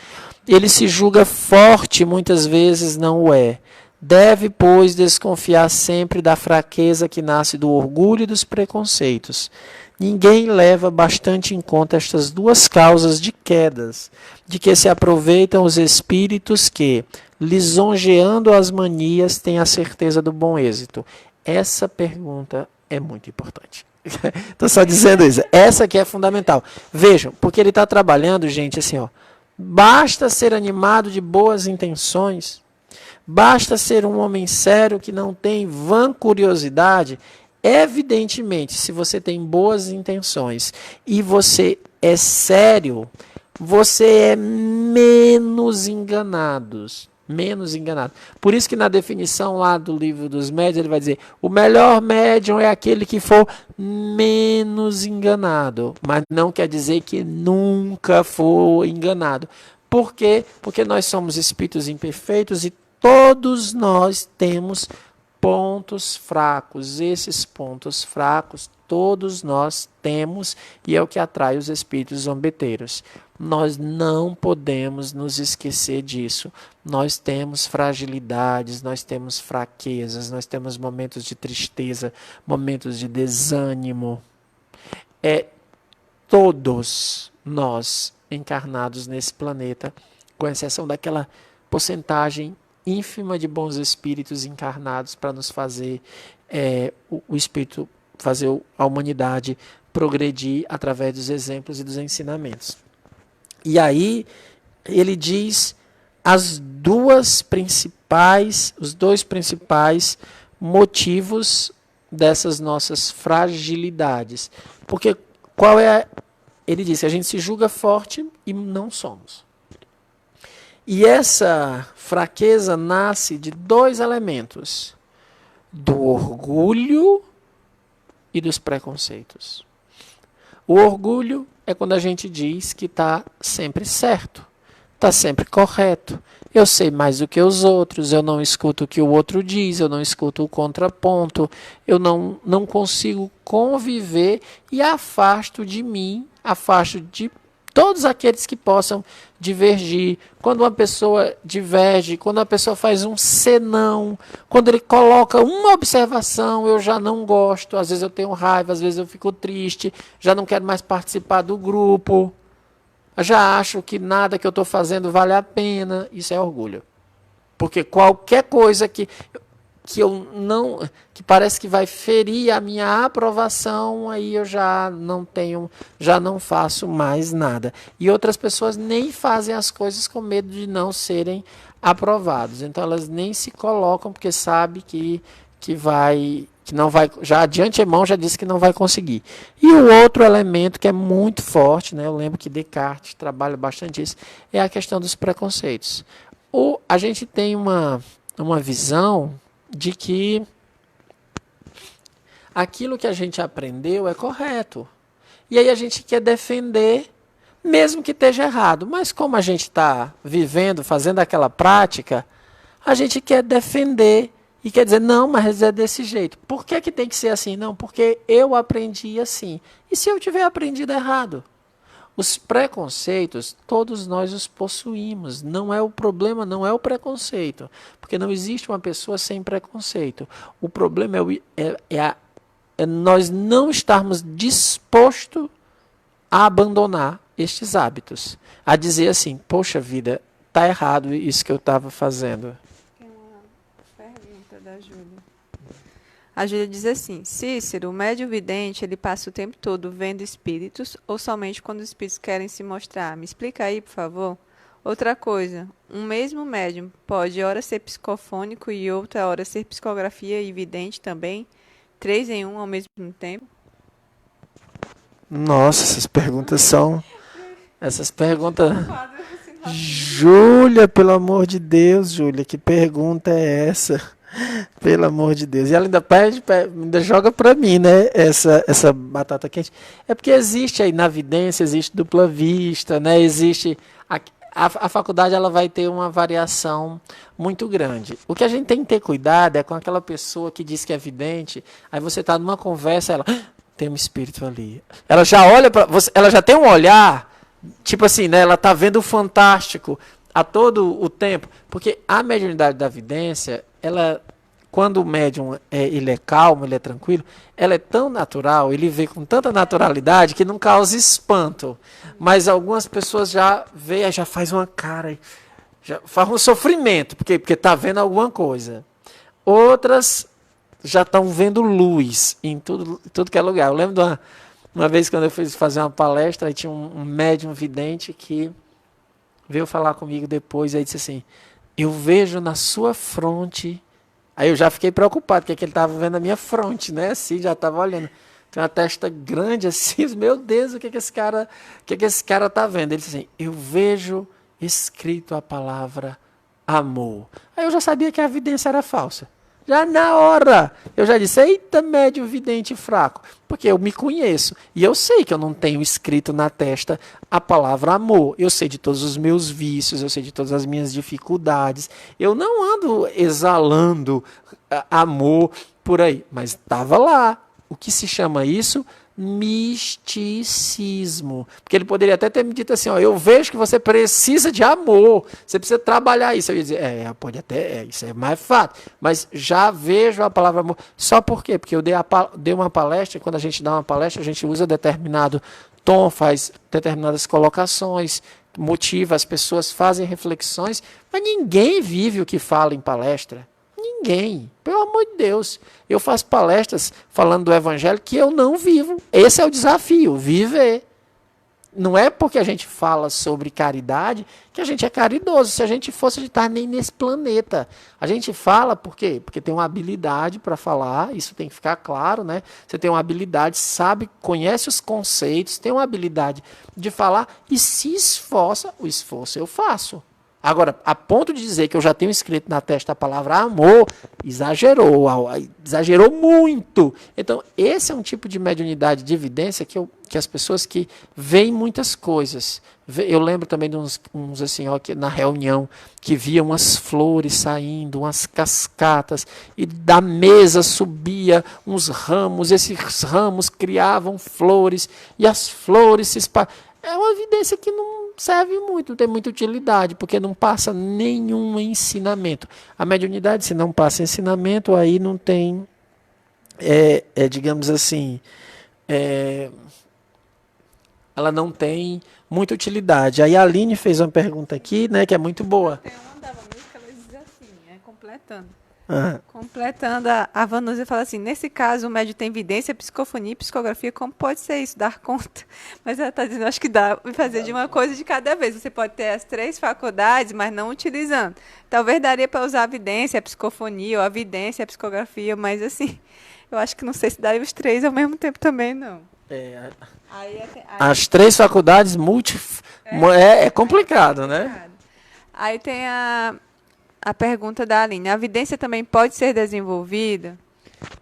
Ele se julga forte e muitas vezes não o é. Deve, pois, desconfiar sempre da fraqueza que nasce do orgulho e dos preconceitos. Ninguém leva bastante em conta estas duas causas de quedas, de que se aproveitam os espíritos que, lisonjeando as manias, têm a certeza do bom êxito. Essa pergunta é muito importante. Estou só dizendo isso. Essa aqui é fundamental. Vejam, porque ele está trabalhando, gente, assim, ó. Basta ser animado de boas intenções, basta ser um homem sério que não tem vã curiosidade. Evidentemente, se você tem boas intenções e você é sério, você é menos enganado. Menos enganado. Por isso que na definição lá do livro dos médiuns, ele vai dizer, o melhor médium é aquele que for menos enganado. Mas não quer dizer que nunca for enganado. Por quê? Porque nós somos espíritos imperfeitos e todos nós temos pontos fracos. Esses pontos fracos todos nós temos e é o que atrai os espíritos zombeteiros. Nós não podemos nos esquecer disso. Nós temos fragilidades, nós temos fraquezas, nós temos momentos de tristeza, momentos de desânimo. Todos nós encarnados nesse planeta, com exceção daquela porcentagem ínfima de bons espíritos encarnados para nos fazer o espírito, fazer a humanidade progredir através dos exemplos e dos ensinamentos. E aí ele diz os dois principais motivos dessas nossas fragilidades. Porque ele diz que a gente se julga forte e não somos. E essa fraqueza nasce de dois elementos: do orgulho e dos preconceitos. O orgulho é quando a gente diz que está sempre certo, está sempre correto. Eu sei mais do que os outros, eu não escuto o que o outro diz, eu não escuto o contraponto, eu não consigo conviver e afasto de mim, afasto de todos aqueles que possam divergir. Quando uma pessoa diverge, quando uma pessoa faz um senão, quando ele coloca uma observação, eu já não gosto, às vezes eu tenho raiva, às vezes eu fico triste, já não quero mais participar do grupo, já acho que nada que eu estou fazendo vale a pena. Isso é orgulho. Porque qualquer coisa que eu não, que parece que vai ferir a minha aprovação, aí eu já não faço mais nada. E outras pessoas nem fazem as coisas com medo de não serem aprovados. Então elas nem se colocam porque sabe que não vai, já de antemão já disse que não vai conseguir. E o outro elemento que é muito forte, né, eu lembro que Descartes trabalha bastante isso, é a questão dos preconceitos. A gente tem uma visão de que aquilo que a gente aprendeu é correto. E aí a gente quer defender, mesmo que esteja errado. Mas como a gente está vivendo, fazendo aquela prática, a gente quer defender e quer dizer, não, mas é desse jeito. Por que tem que ser assim? Não, porque eu aprendi assim. E se eu tiver aprendido errado? Os preconceitos, todos nós os possuímos. Não é o problema, não é o preconceito. Porque não existe uma pessoa sem preconceito. O problema é nós não estarmos dispostos a abandonar estes hábitos. A dizer assim, poxa vida, está errado isso que eu estava fazendo. Tem uma pergunta da Júlia. A Júlia diz assim: Cícero, o médium vidente, ele passa o tempo todo vendo espíritos ou somente quando os espíritos querem se mostrar? Me explica aí, por favor. Outra coisa, um mesmo médium pode ora ser psicofônico e outra hora ser psicografia e vidente também? 3 em 1 ao mesmo tempo? Nossa, essas perguntas são... Essas perguntas... Júlia, pelo amor de Deus, Júlia, que pergunta é essa? Pelo amor de Deus. E ela ainda ainda joga para mim, né? Essa batata quente. É porque existe aí na vidência, existe dupla vista, né? Existe... A faculdade ela vai ter uma variação muito grande. O que a gente tem que ter cuidado é com aquela pessoa que diz que é vidente, aí você está numa conversa, ela... tem um espírito ali. Ela já olha para você, ela já tem um olhar, tipo assim, né? Ela está vendo o fantástico a todo o tempo. Porque a mediunidade da vidência, ela, quando o médium ele é calmo, ele é tranquilo, ela é tão natural, ele vê com tanta naturalidade que não causa espanto. Mas algumas pessoas já veem, já faz uma cara, já faz um sofrimento, porque está vendo alguma coisa. Outras já estão vendo luz em tudo que é lugar. Eu lembro de uma vez quando eu fui fazer uma palestra, aí tinha um médium vidente que veio falar comigo depois, aí disse assim, eu vejo na sua fronte, aí eu já fiquei preocupado, porque ele estava vendo a minha fronte, né, assim, já estava olhando, tem uma testa grande assim, meu Deus, o que esse cara está vendo? Ele disse assim, eu vejo escrito a palavra amor. Aí eu já sabia que a evidência era falsa. Já na hora, eu já disse, eita, médium vidente fraco, porque eu me conheço, e eu sei que eu não tenho escrito na testa a palavra amor, eu sei de todos os meus vícios, eu sei de todas as minhas dificuldades, eu não ando exalando amor por aí, mas estava lá. O que se chama isso? Misticismo. Porque ele poderia até ter me dito assim, ó, eu vejo que você precisa de amor, você precisa trabalhar isso. Eu ia dizer, pode até, isso é mais fácil, mas já vejo a palavra amor. Só por quê? Porque eu dei uma palestra, e quando a gente dá uma palestra, a gente usa determinado tom, faz determinadas colocações, motiva as pessoas, fazem reflexões, mas ninguém vive o que fala em palestra. Ninguém. Pelo amor de Deus. Eu faço palestras falando do evangelho que eu não vivo. Esse é o desafio, viver. Não é porque a gente fala sobre caridade que a gente é caridoso. Se a gente fosse, a gente estaria nem nesse planeta. A gente fala por quê? Porque tem uma habilidade para falar, isso tem que ficar claro, né? Você tem uma habilidade, sabe, conhece os conceitos, tem uma habilidade de falar e se esforça. O esforço eu faço. Agora, a ponto de dizer que eu já tenho escrito na testa a palavra amor, exagerou muito. Então, esse é um tipo de mediunidade de evidência que as pessoas que veem muitas coisas. Eu lembro também de uns assim, ó, que na reunião, que via umas flores saindo, umas cascatas, e da mesa subia uns ramos, esses ramos criavam flores, e as flores se espalhavam. É uma evidência que não serve muito, não tem muita utilidade, porque não passa nenhum ensinamento. A mediunidade, se não passa ensinamento, aí não tem, digamos assim, ela não tem muita utilidade. Aí a Aline fez uma pergunta aqui, né, que é muito boa. Tem uma da Vanusa que ela diz assim, completando. Ah. Completando, a Vanusa fala assim, nesse caso o médium tem evidência, psikofonia e psicografia, como pode ser isso, dar conta? Mas ela está dizendo, acho que dá para fazer de uma coisa de cada vez. Você pode ter as 3 faculdades, mas não utilizando. Talvez daria para usar a evidência, a psicofonia, ou a evidência, a psicografia, mas assim, eu acho que não sei se daria os 3 ao mesmo tempo também, não. As 3 faculdades é complicado, né? Aí tem a pergunta da Aline. A evidência também pode ser desenvolvida?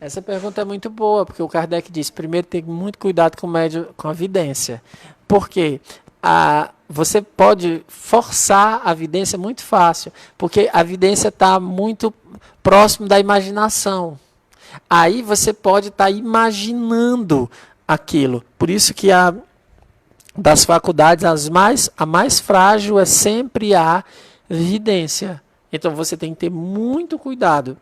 Essa pergunta é muito boa, porque o Kardec diz, primeiro tem muito cuidado com a evidência. Por quê? Você pode forçar a evidência muito fácil, porque a evidência está muito próximo da imaginação. Aí você pode estar imaginando aquilo. Por isso que das faculdades, a mais frágil é sempre a evidência. Então você tem que ter muito cuidado.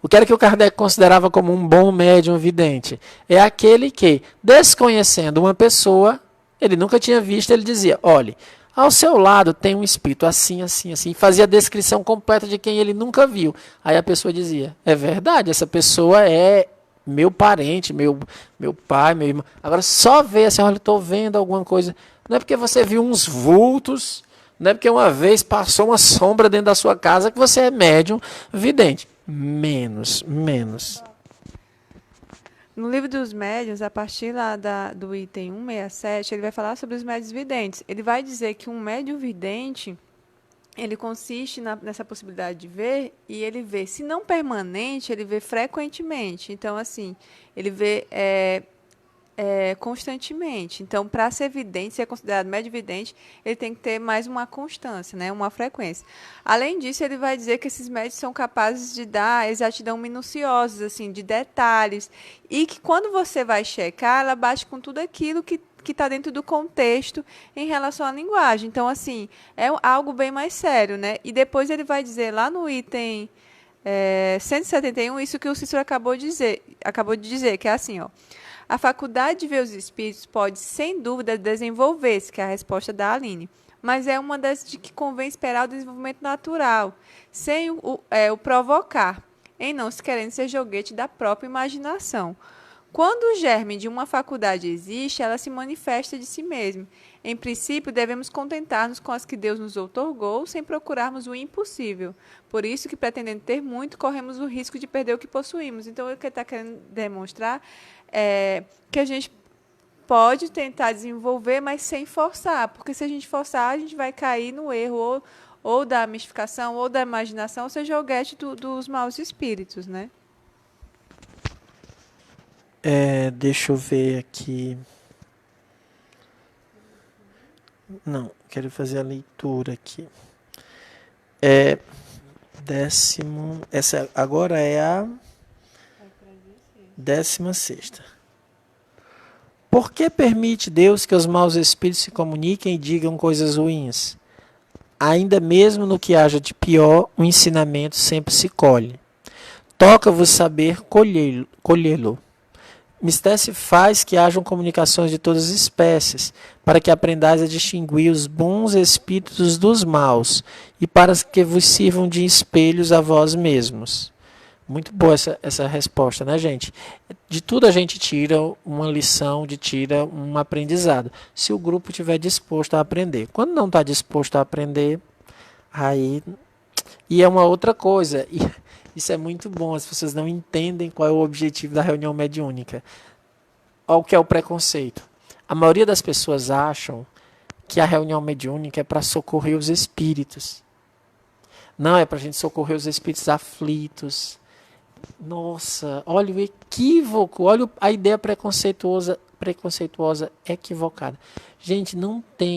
O que era que o Kardec considerava como um bom médium vidente? É aquele que, desconhecendo uma pessoa, ele nunca tinha visto, ele dizia, olhe, ao seu lado tem um espírito assim, assim, assim, fazia a descrição completa de quem ele nunca viu. Aí a pessoa dizia, é verdade, essa pessoa é meu parente, meu pai, meu irmão. Agora só ver assim, olha, estou vendo alguma coisa. Não é porque você viu uns vultos, não é porque uma vez passou uma sombra dentro da sua casa que você é médium vidente. Menos. No livro dos médiuns, a partir lá do item 167, ele vai falar sobre os médiuns videntes. Ele vai dizer que um médium vidente, ele consiste nessa possibilidade de ver, e ele vê, se não permanente, ele vê frequentemente. Então, assim, ele vê constantemente. Então, para ser vidente, ser considerado médium vidente, ele tem que ter mais uma constância, né? Uma frequência. Além disso, ele vai dizer que esses médios são capazes de dar exatidão minuciosa, assim, de detalhes, e que quando você vai checar, ela bate com tudo aquilo que está dentro do contexto em relação à linguagem. Então, assim, é algo bem mais sério, né? E depois ele vai dizer lá no item 171, isso que o Cícero acabou de dizer, que é assim, ó. A faculdade de ver os espíritos pode, sem dúvida, desenvolver-se, que é a resposta da Aline, mas é uma das de que convém esperar o desenvolvimento natural, sem o provocar, em não se querendo ser joguete da própria imaginação. Quando o germe de uma faculdade existe, ela se manifesta de si mesma. Em princípio, devemos contentar-nos com as que Deus nos outorgou, sem procurarmos o impossível. Por isso que, pretendendo ter muito, corremos o risco de perder o que possuímos. Então, o que ele está querendo demonstrar é que a gente pode tentar desenvolver, mas sem forçar. Porque se a gente forçar, a gente vai cair no erro ou da mistificação, ou da imaginação, ou seja, o joguete dos maus espíritos, né? Deixa eu ver aqui. Não, quero fazer a leitura aqui. Essa agora é a 16ª. Por que permite Deus que os maus espíritos se comuniquem e digam coisas ruins? Ainda mesmo no que haja de pior, o ensinamento sempre se colhe. Toca-vos saber colhê-lo. Mister se faz que hajam comunicações de todas as espécies, para que aprendais a distinguir os bons espíritos dos maus, e para que vos sirvam de espelhos a vós mesmos. Muito boa essa resposta, né, gente? De tudo a gente tira uma lição, tira um aprendizado, se o grupo estiver disposto a aprender. Quando não está disposto a aprender, aí... E é uma outra coisa, e isso é muito bom, as pessoas não entendem qual é o objetivo da reunião mediúnica. Olha o que é o preconceito. A maioria das pessoas acham que a reunião mediúnica é para socorrer os espíritos. Não, é para a gente socorrer os espíritos aflitos. Nossa, olha o equívoco, olha a ideia preconceituosa equivocada. Gente,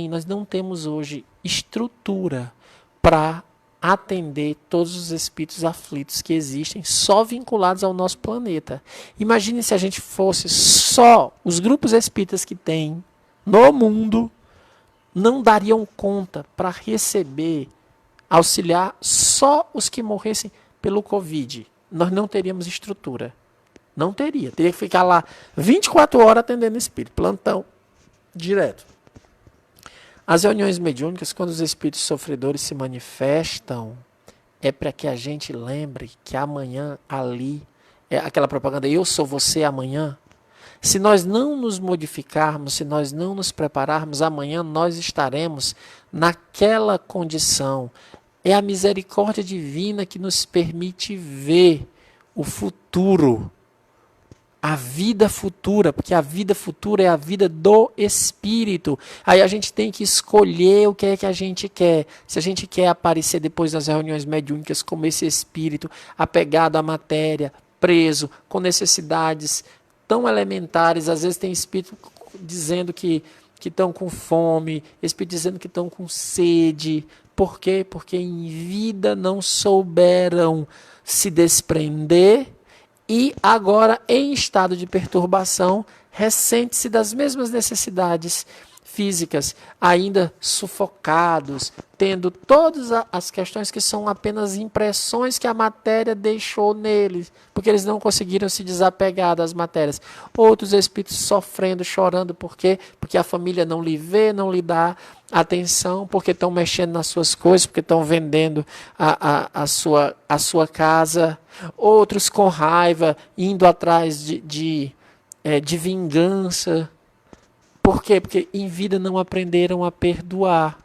nós não temos hoje estrutura para atender todos os espíritos aflitos que existem, só vinculados ao nosso planeta. Imagine se a gente fosse só os grupos espíritas que tem no mundo, não dariam conta para receber, auxiliar só os que morressem pelo Covid. Nós não teríamos estrutura. Não teria. Teria que ficar lá 24 horas atendendo espírito, plantão, direto. As reuniões mediúnicas, quando os espíritos sofredores se manifestam, é para que a gente lembre que amanhã ali, é aquela propaganda, eu sou você amanhã. Se nós não nos modificarmos, se nós não nos prepararmos, amanhã nós estaremos naquela condição. É a misericórdia divina que nos permite ver o futuro. A vida futura, porque a vida futura é a vida do espírito. Aí a gente tem que escolher o que é que a gente quer. Se a gente quer aparecer depois das reuniões mediúnicas como esse espírito apegado à matéria, preso, com necessidades tão elementares. Às vezes tem espírito dizendo que estão com fome, espírito dizendo que estão com sede. Por quê? Porque em vida não souberam se desprender. E agora, em estado de perturbação, ressente-se das mesmas necessidades físicas, ainda sufocados, tendo todas as questões que são apenas impressões que a matéria deixou neles, porque eles não conseguiram se desapegar das matérias. Outros espíritos sofrendo, chorando, por quê? Porque a família não lhe vê, não lhe dá atenção, porque estão mexendo nas suas coisas, porque estão vendendo a sua casa. Outros com raiva, indo atrás de vingança. Por quê? Porque em vida não aprenderam a perdoar.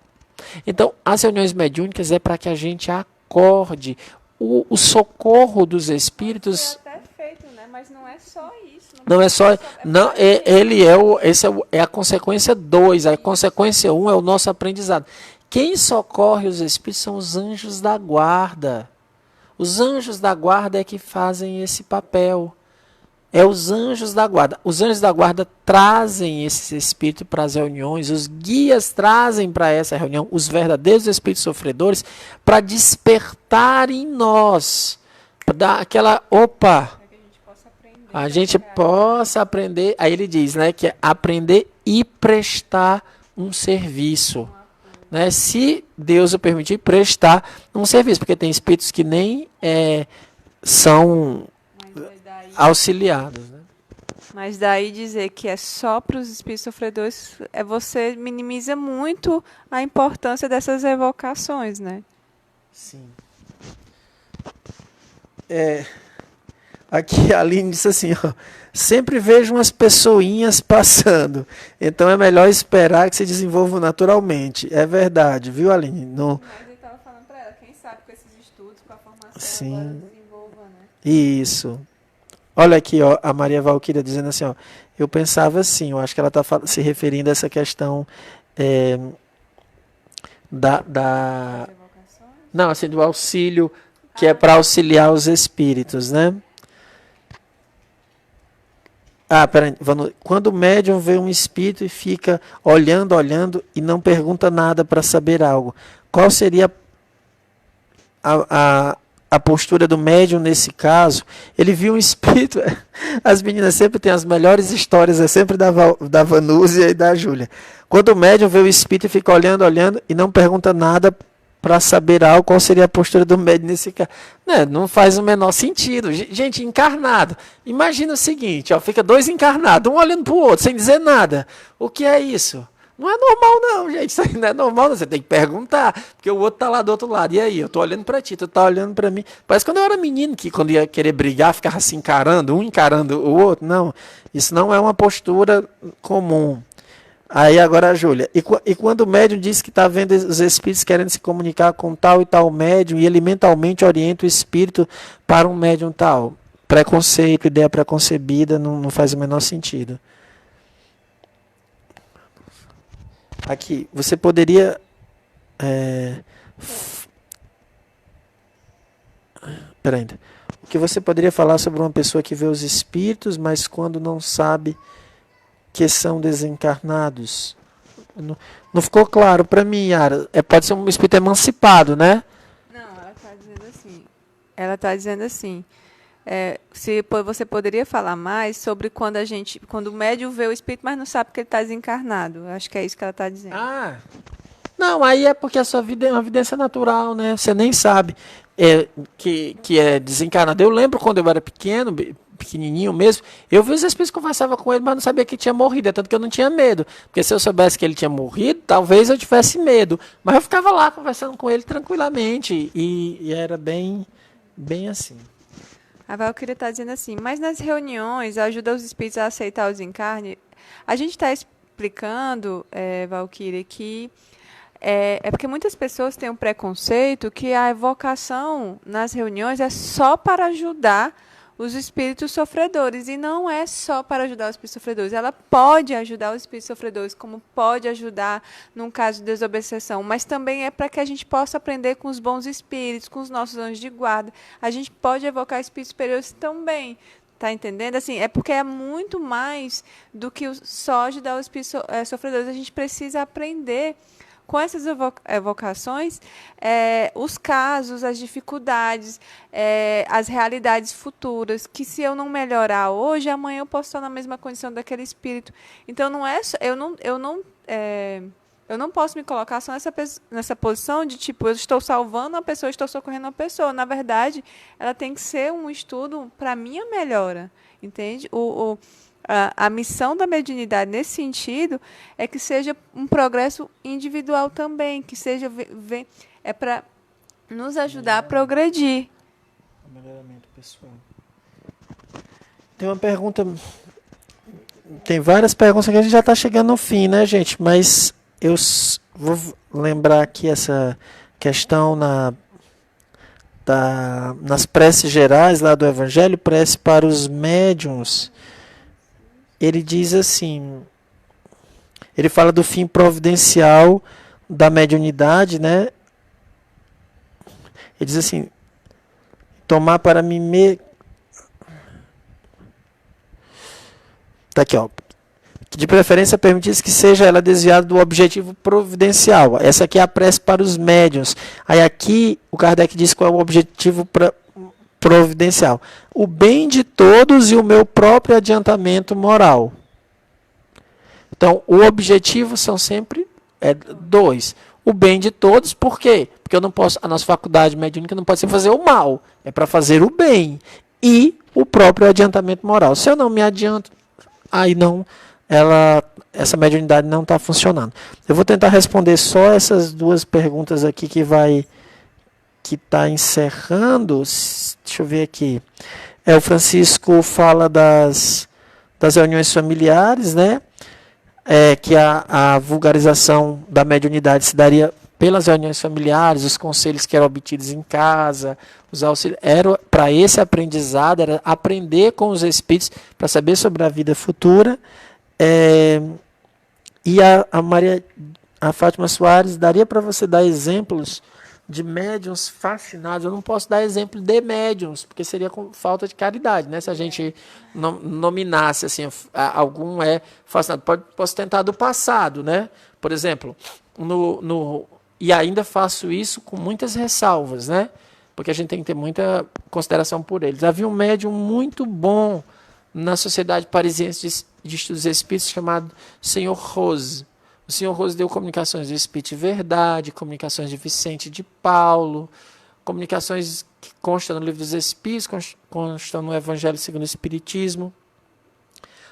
Então, as reuniões mediúnicas é para que a gente acorde. O socorro dos espíritos... É até feito, né? Mas não é só isso. Não é só... Não, esse é a consequência 2. A consequência 1 é o nosso aprendizado. Quem socorre os espíritos são os anjos da guarda. Os anjos da guarda é que fazem esse papel. É os anjos da guarda. Os anjos da guarda trazem esse espírito para as reuniões, os guias trazem para essa reunião os verdadeiros espíritos sofredores para despertar em nós, para dar aquela, opa, a gente possa aprender. Aí ele diz, né, que é aprender e prestar um serviço. Né, se Deus o permitir, prestar um serviço, porque tem espíritos que nem são auxiliados, né? Mas daí dizer que é só para os espíritos sofredores, você minimiza muito a importância dessas evocações, né? Sim. Aqui a Aline disse assim, ó, sempre vejo umas pessoinhas passando, então é melhor esperar que se desenvolvam naturalmente. É verdade, viu, Aline? Mas ele estava falando para ela, quem sabe com esses estudos, com a formação, sim, agora desenvolva, né? Isso. Olha aqui, ó, a Maria Valquíria dizendo assim, ó, eu pensava assim, eu acho que ela está se referindo a essa questão não, assim, do auxílio, que é para auxiliar os espíritos, né? Peraí, quando o médium vê um espírito e fica olhando e não pergunta nada para saber algo, qual seria a postura do médium nesse caso? Ele viu um espírito. As meninas sempre têm as melhores histórias, é sempre da Vanúzia e da Júlia. Quando o médium vê o espírito e fica olhando e não pergunta nada para saber algo, qual seria a postura do médium nesse caso? Né, não faz o menor sentido. Gente, encarnado. Imagina o seguinte, ó, fica dois encarnados, um olhando para o outro, sem dizer nada. O que é isso? Não é normal não, gente. Isso aí não é normal, não. Você tem que perguntar, porque o outro tá lá do outro lado. E aí, eu tô olhando para ti, tu tá olhando para mim. Parece quando eu era menino, que quando ia querer brigar, ficava se encarando, um encarando o outro. Não, isso não é uma postura comum. Aí agora, Júlia, e quando o médium diz que está vendo os espíritos querendo se comunicar com tal e tal médium, e ele mentalmente orienta o espírito para um médium tal? Preconceito, ideia preconcebida, não faz o menor sentido. Aqui, você poderia... Peraí. O que você poderia falar sobre uma pessoa que vê os espíritos, mas quando não sabe que são desencarnados? Não ficou claro para mim, Yara. Pode ser um espírito emancipado, né? Não, ela está dizendo assim. Ela está dizendo assim. Se você poderia falar mais sobre quando o médium vê o espírito, mas não sabe que ele está desencarnado. Acho que é isso que ela está dizendo. Não, aí é porque a sua vida é uma evidência natural, né? Você nem sabe que é desencarnado. Eu lembro quando eu era pequenininho mesmo, eu vi os espíritos, conversava com ele, mas não sabia que tinha morrido, é tanto que eu não tinha medo, porque se eu soubesse que ele tinha morrido, talvez eu tivesse medo, mas eu ficava lá conversando com ele tranquilamente, e era bem assim. A Valquíria está dizendo assim, mas nas reuniões ajuda os espíritos a aceitar o desencarne. A gente está explicando, Valquíria, que é porque muitas pessoas têm um preconceito que a evocação nas reuniões é só para ajudar os espíritos sofredores, e não é só para ajudar os espíritos sofredores. Ela pode ajudar os espíritos sofredores, como pode ajudar num caso de desobsessão, mas também é para que a gente possa aprender com os bons espíritos, com os nossos anjos de guarda. A gente pode evocar espíritos superiores também. Tá entendendo? Assim, é porque é muito mais do que só ajudar os espíritos sofredores. A gente precisa aprender com essas evocações, os casos, as dificuldades, as realidades futuras, que se eu não melhorar hoje, amanhã eu posso estar na mesma condição daquele espírito. Então, não é, eu não posso me colocar só nessa posição de, tipo, eu estou salvando uma pessoa, estou socorrendo uma pessoa. Na verdade, ela tem que ser um estudo para a minha melhora, entende? A missão da mediunidade nesse sentido é que seja um progresso individual também, que seja para nos ajudar a progredir. Melhoramento pessoal. Tem uma pergunta, tem várias perguntas que a gente já está chegando no fim, né, gente? Mas eu vou lembrar aqui essa questão nas preces gerais lá do Evangelho, prece para os médiuns. Ele diz assim, ele fala do fim providencial da mediunidade, né? Ele diz assim, tomar para mim... Tá aqui, ó. De preferência, permitir que seja ela desviada do objetivo providencial. Essa aqui é a prece para os médiuns. Aí aqui, o Kardec diz qual é o objetivo providencial: o bem de todos e o meu próprio adiantamento moral. Então, o objetivo são sempre dois. O bem de todos, por quê? Porque eu não posso, a nossa faculdade mediúnica não pode ser fazer o mal, é para fazer o bem. E o próprio adiantamento moral. Se eu não me adianto, aí não, essa mediunidade não está funcionando. Eu vou tentar responder só essas duas perguntas aqui que está encerrando. Deixa eu ver aqui. O Francisco fala das reuniões familiares, né? Que a vulgarização da mediunidade se daria pelas reuniões familiares, os conselhos que eram obtidos em casa, os auxílios. Era para esse aprendizado, era aprender com os espíritos para saber sobre a vida futura. E a Fátima Soares, daria para você dar exemplos de médiuns fascinados? Eu não posso dar exemplo de médiuns, porque seria com falta de caridade, né? Se a gente nominasse assim, algum fascinado. Posso tentar do passado, né? Por exemplo, e ainda faço isso com muitas ressalvas, né? Porque a gente tem que ter muita consideração por eles. Havia um médium muito bom na Sociedade Parisiense de Estudos Espíritos chamado Senhor Rose. O senhor Rose deu comunicações do Espírito de Verdade, comunicações de Vicente de Paulo, comunicações que constam no Livro dos Espíritos, constam no Evangelho segundo o Espiritismo.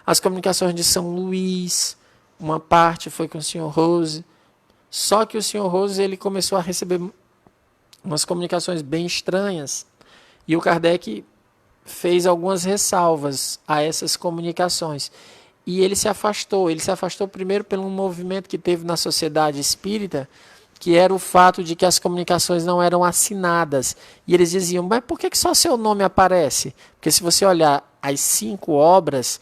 As comunicações de São Luís, uma parte foi com o senhor Rose. Só que o senhor Rose ele começou a receber umas comunicações bem estranhas. E o Kardec fez algumas ressalvas a essas comunicações. E ele se afastou. Ele se afastou primeiro pelo movimento que teve na sociedade espírita, que era o fato de que as comunicações não eram assinadas. E eles diziam, mas por que só seu nome aparece? Porque se você olhar as 5 obras,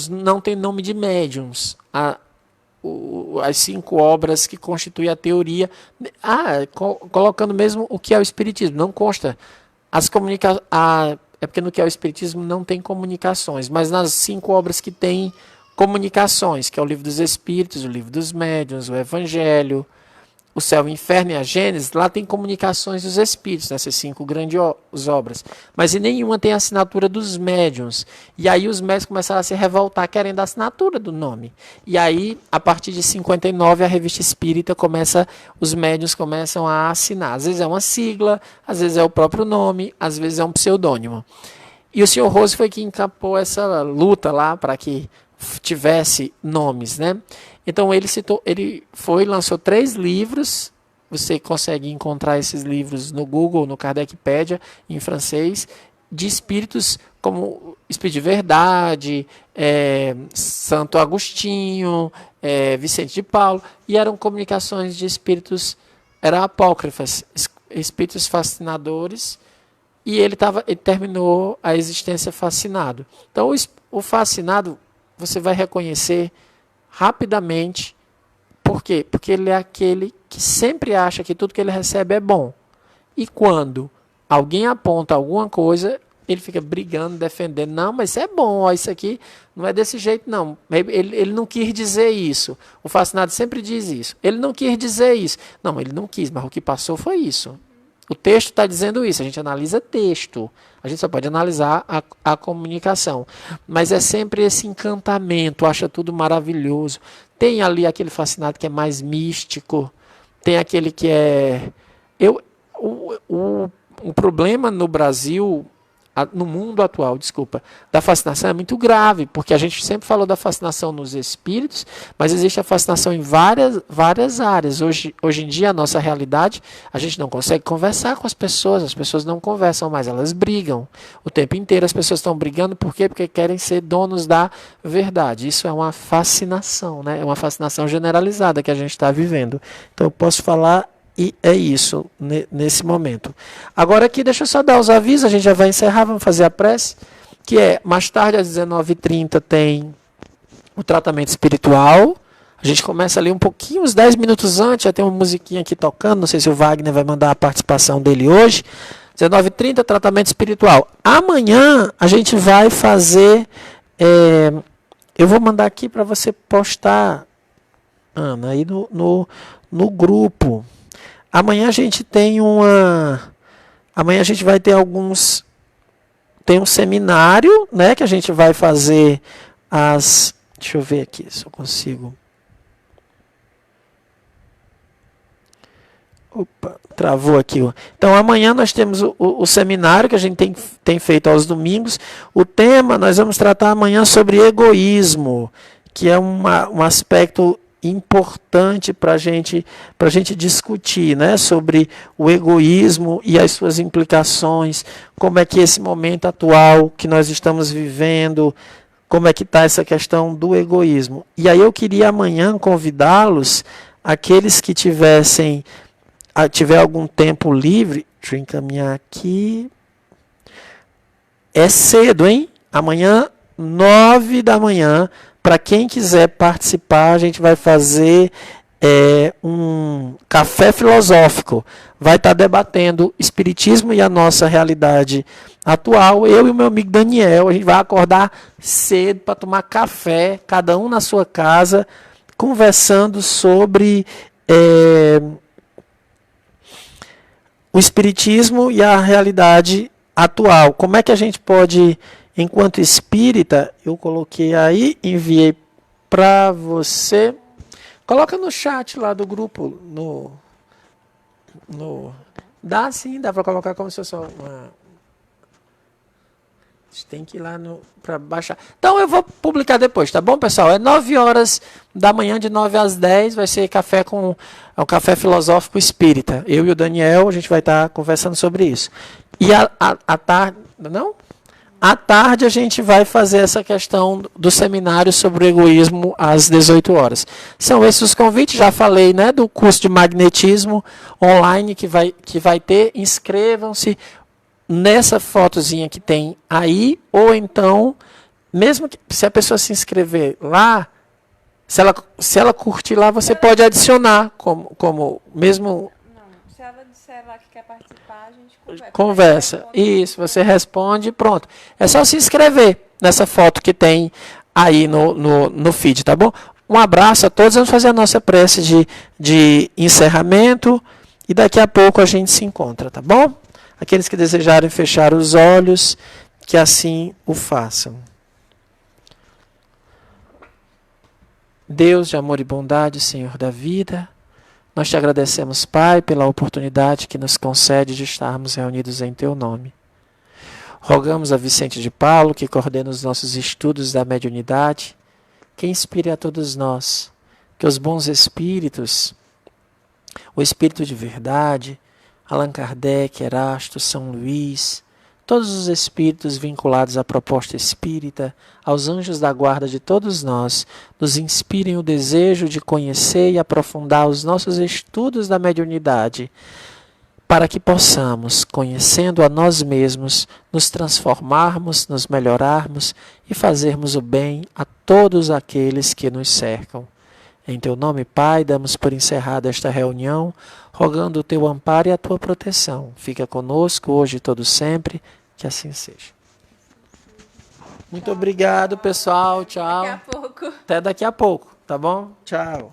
não tem nome de médiums. As 5 obras que constituem a teoria, colocando mesmo o que é o Espiritismo, não consta. É porque no que é o Espiritismo não tem comunicações, mas nas 5 obras que tem comunicações, que é o Livro dos Espíritos, o Livro dos Médiuns, o Evangelho, o Céu, o Inferno e a Gênesis, lá tem comunicações dos Espíritos, nessas 5 grandes obras. Mas em nenhuma tem a assinatura dos médiuns. E aí os médiuns começaram a se revoltar querendo a assinatura do nome. E aí, a partir de 59, a Revista Espírita os médiuns começam a assinar. Às vezes é uma sigla, às vezes é o próprio nome, às vezes é um pseudônimo. E o senhor Rose foi que encapou essa luta lá para que tivesse nomes, né? Então ele lançou 3 livros. Você consegue encontrar esses livros no Google, no Kardecpedia, em francês, de espíritos como Espírito de Verdade, Santo Agostinho, Vicente de Paulo, e eram comunicações de espíritos, eram apócrifas, espíritos fascinadores, e ele terminou a existência fascinado. Então o fascinado você vai reconhecer rapidamente. Por quê? Porque ele é aquele que sempre acha que tudo que ele recebe é bom. E quando alguém aponta alguma coisa, ele fica brigando, defendendo. Não, mas isso é bom, ó, isso aqui não é desse jeito, não. Ele não quis dizer isso. O fascinado sempre diz isso. Ele não quis dizer isso. Não, ele não quis, mas o que passou foi isso. O texto está dizendo isso, a gente analisa texto, a gente só pode analisar a comunicação. Mas é sempre esse encantamento, acha tudo maravilhoso. Tem ali aquele fascinado que é mais místico, tem aquele que é... O problema no Brasil, no mundo atual, da fascinação é muito grave, porque a gente sempre falou da fascinação nos espíritos, mas existe a fascinação em várias áreas. Hoje em dia, a nossa realidade, a gente não consegue conversar com as pessoas não conversam mais, elas brigam. O tempo inteiro as pessoas estão brigando, por quê? Porque querem ser donos da verdade. Isso é uma fascinação, né? É uma fascinação generalizada que a gente está vivendo. Então eu posso falar... E é isso, nesse momento. Agora aqui, deixa eu só dar os avisos, a gente já vai encerrar, vamos fazer a prece, que mais tarde às 19h30 tem o tratamento espiritual. A gente começa ali um pouquinho, uns 10 minutos antes, já tem uma musiquinha aqui tocando, não sei se o Wagner vai mandar a participação dele hoje. 19h30, tratamento espiritual. Amanhã a gente vai fazer, eu vou mandar aqui para você postar, Ana, aí no grupo. Amanhã a gente tem Amanhã a gente vai ter tem um seminário, né, que a gente vai fazer deixa eu ver aqui se eu consigo. Opa, travou aqui. Então amanhã nós temos o seminário que a gente tem feito aos domingos. O tema, nós vamos tratar amanhã sobre egoísmo, que é um aspecto importante para a gente discutir, né, sobre o egoísmo e as suas implicações, como é que esse momento atual que nós estamos vivendo, como é que está essa questão do egoísmo. E aí eu queria amanhã convidá-los, aqueles que tiver algum tempo livre, deixa eu encaminhar aqui, é cedo, hein? Amanhã, 9h, para quem quiser participar, a gente vai fazer um café filosófico. Vai estar debatendo espiritismo e a nossa realidade atual. Eu e o meu amigo Daniel, a gente vai acordar cedo para tomar café, cada um na sua casa, conversando sobre o espiritismo e a realidade atual. Como é que a gente pode... Enquanto espírita, eu coloquei aí, enviei para você. Coloca no chat lá do grupo, Dá sim, dá para colocar como se fosse uma... Tem que ir lá para baixar. Então eu vou publicar depois, tá bom, pessoal? É 9 horas da manhã, de 9 às 10, vai ser café com o café filosófico espírita. Eu e o Daniel, a gente vai estar conversando sobre isso. E à tarde, não? À tarde a gente vai fazer essa questão do seminário sobre o egoísmo às 18 horas. São esses os convites, já falei, né, do curso de magnetismo online que vai ter. Inscrevam-se nessa fotozinha que tem aí, ou então, mesmo que se a pessoa se inscrever lá, se ela curtir lá, você pode adicionar como mesmo. Não, se ela disser lá que quer participar, a gente conversa. Isso, você responde, pronto. É só se inscrever nessa foto que tem aí no feed, tá bom? Um abraço a todos, vamos fazer a nossa prece de encerramento e daqui a pouco a gente se encontra, tá bom? Aqueles que desejarem fechar os olhos, que assim o façam. Deus de amor e bondade, Senhor da vida, nós te agradecemos, Pai, pela oportunidade que nos concede de estarmos reunidos em Teu nome. Rogamos a Vicente de Paulo, que coordena os nossos estudos da mediunidade, que inspire a todos nós, que os bons espíritos, o Espírito de Verdade, Allan Kardec, Erasto, São Luís, todos os espíritos vinculados à proposta espírita, aos anjos da guarda de todos nós, nos inspirem o desejo de conhecer e aprofundar os nossos estudos da mediunidade, para que possamos, conhecendo a nós mesmos, nos transformarmos, nos melhorarmos e fazermos o bem a todos aqueles que nos cercam. Em Teu nome, Pai, damos por encerrada esta reunião, rogando o Teu amparo e a Tua proteção. Fica conosco hoje e todo sempre, que assim seja. Muito obrigado, pessoal. Tchau. Daqui a pouco. Até daqui a pouco, tá bom? Tchau.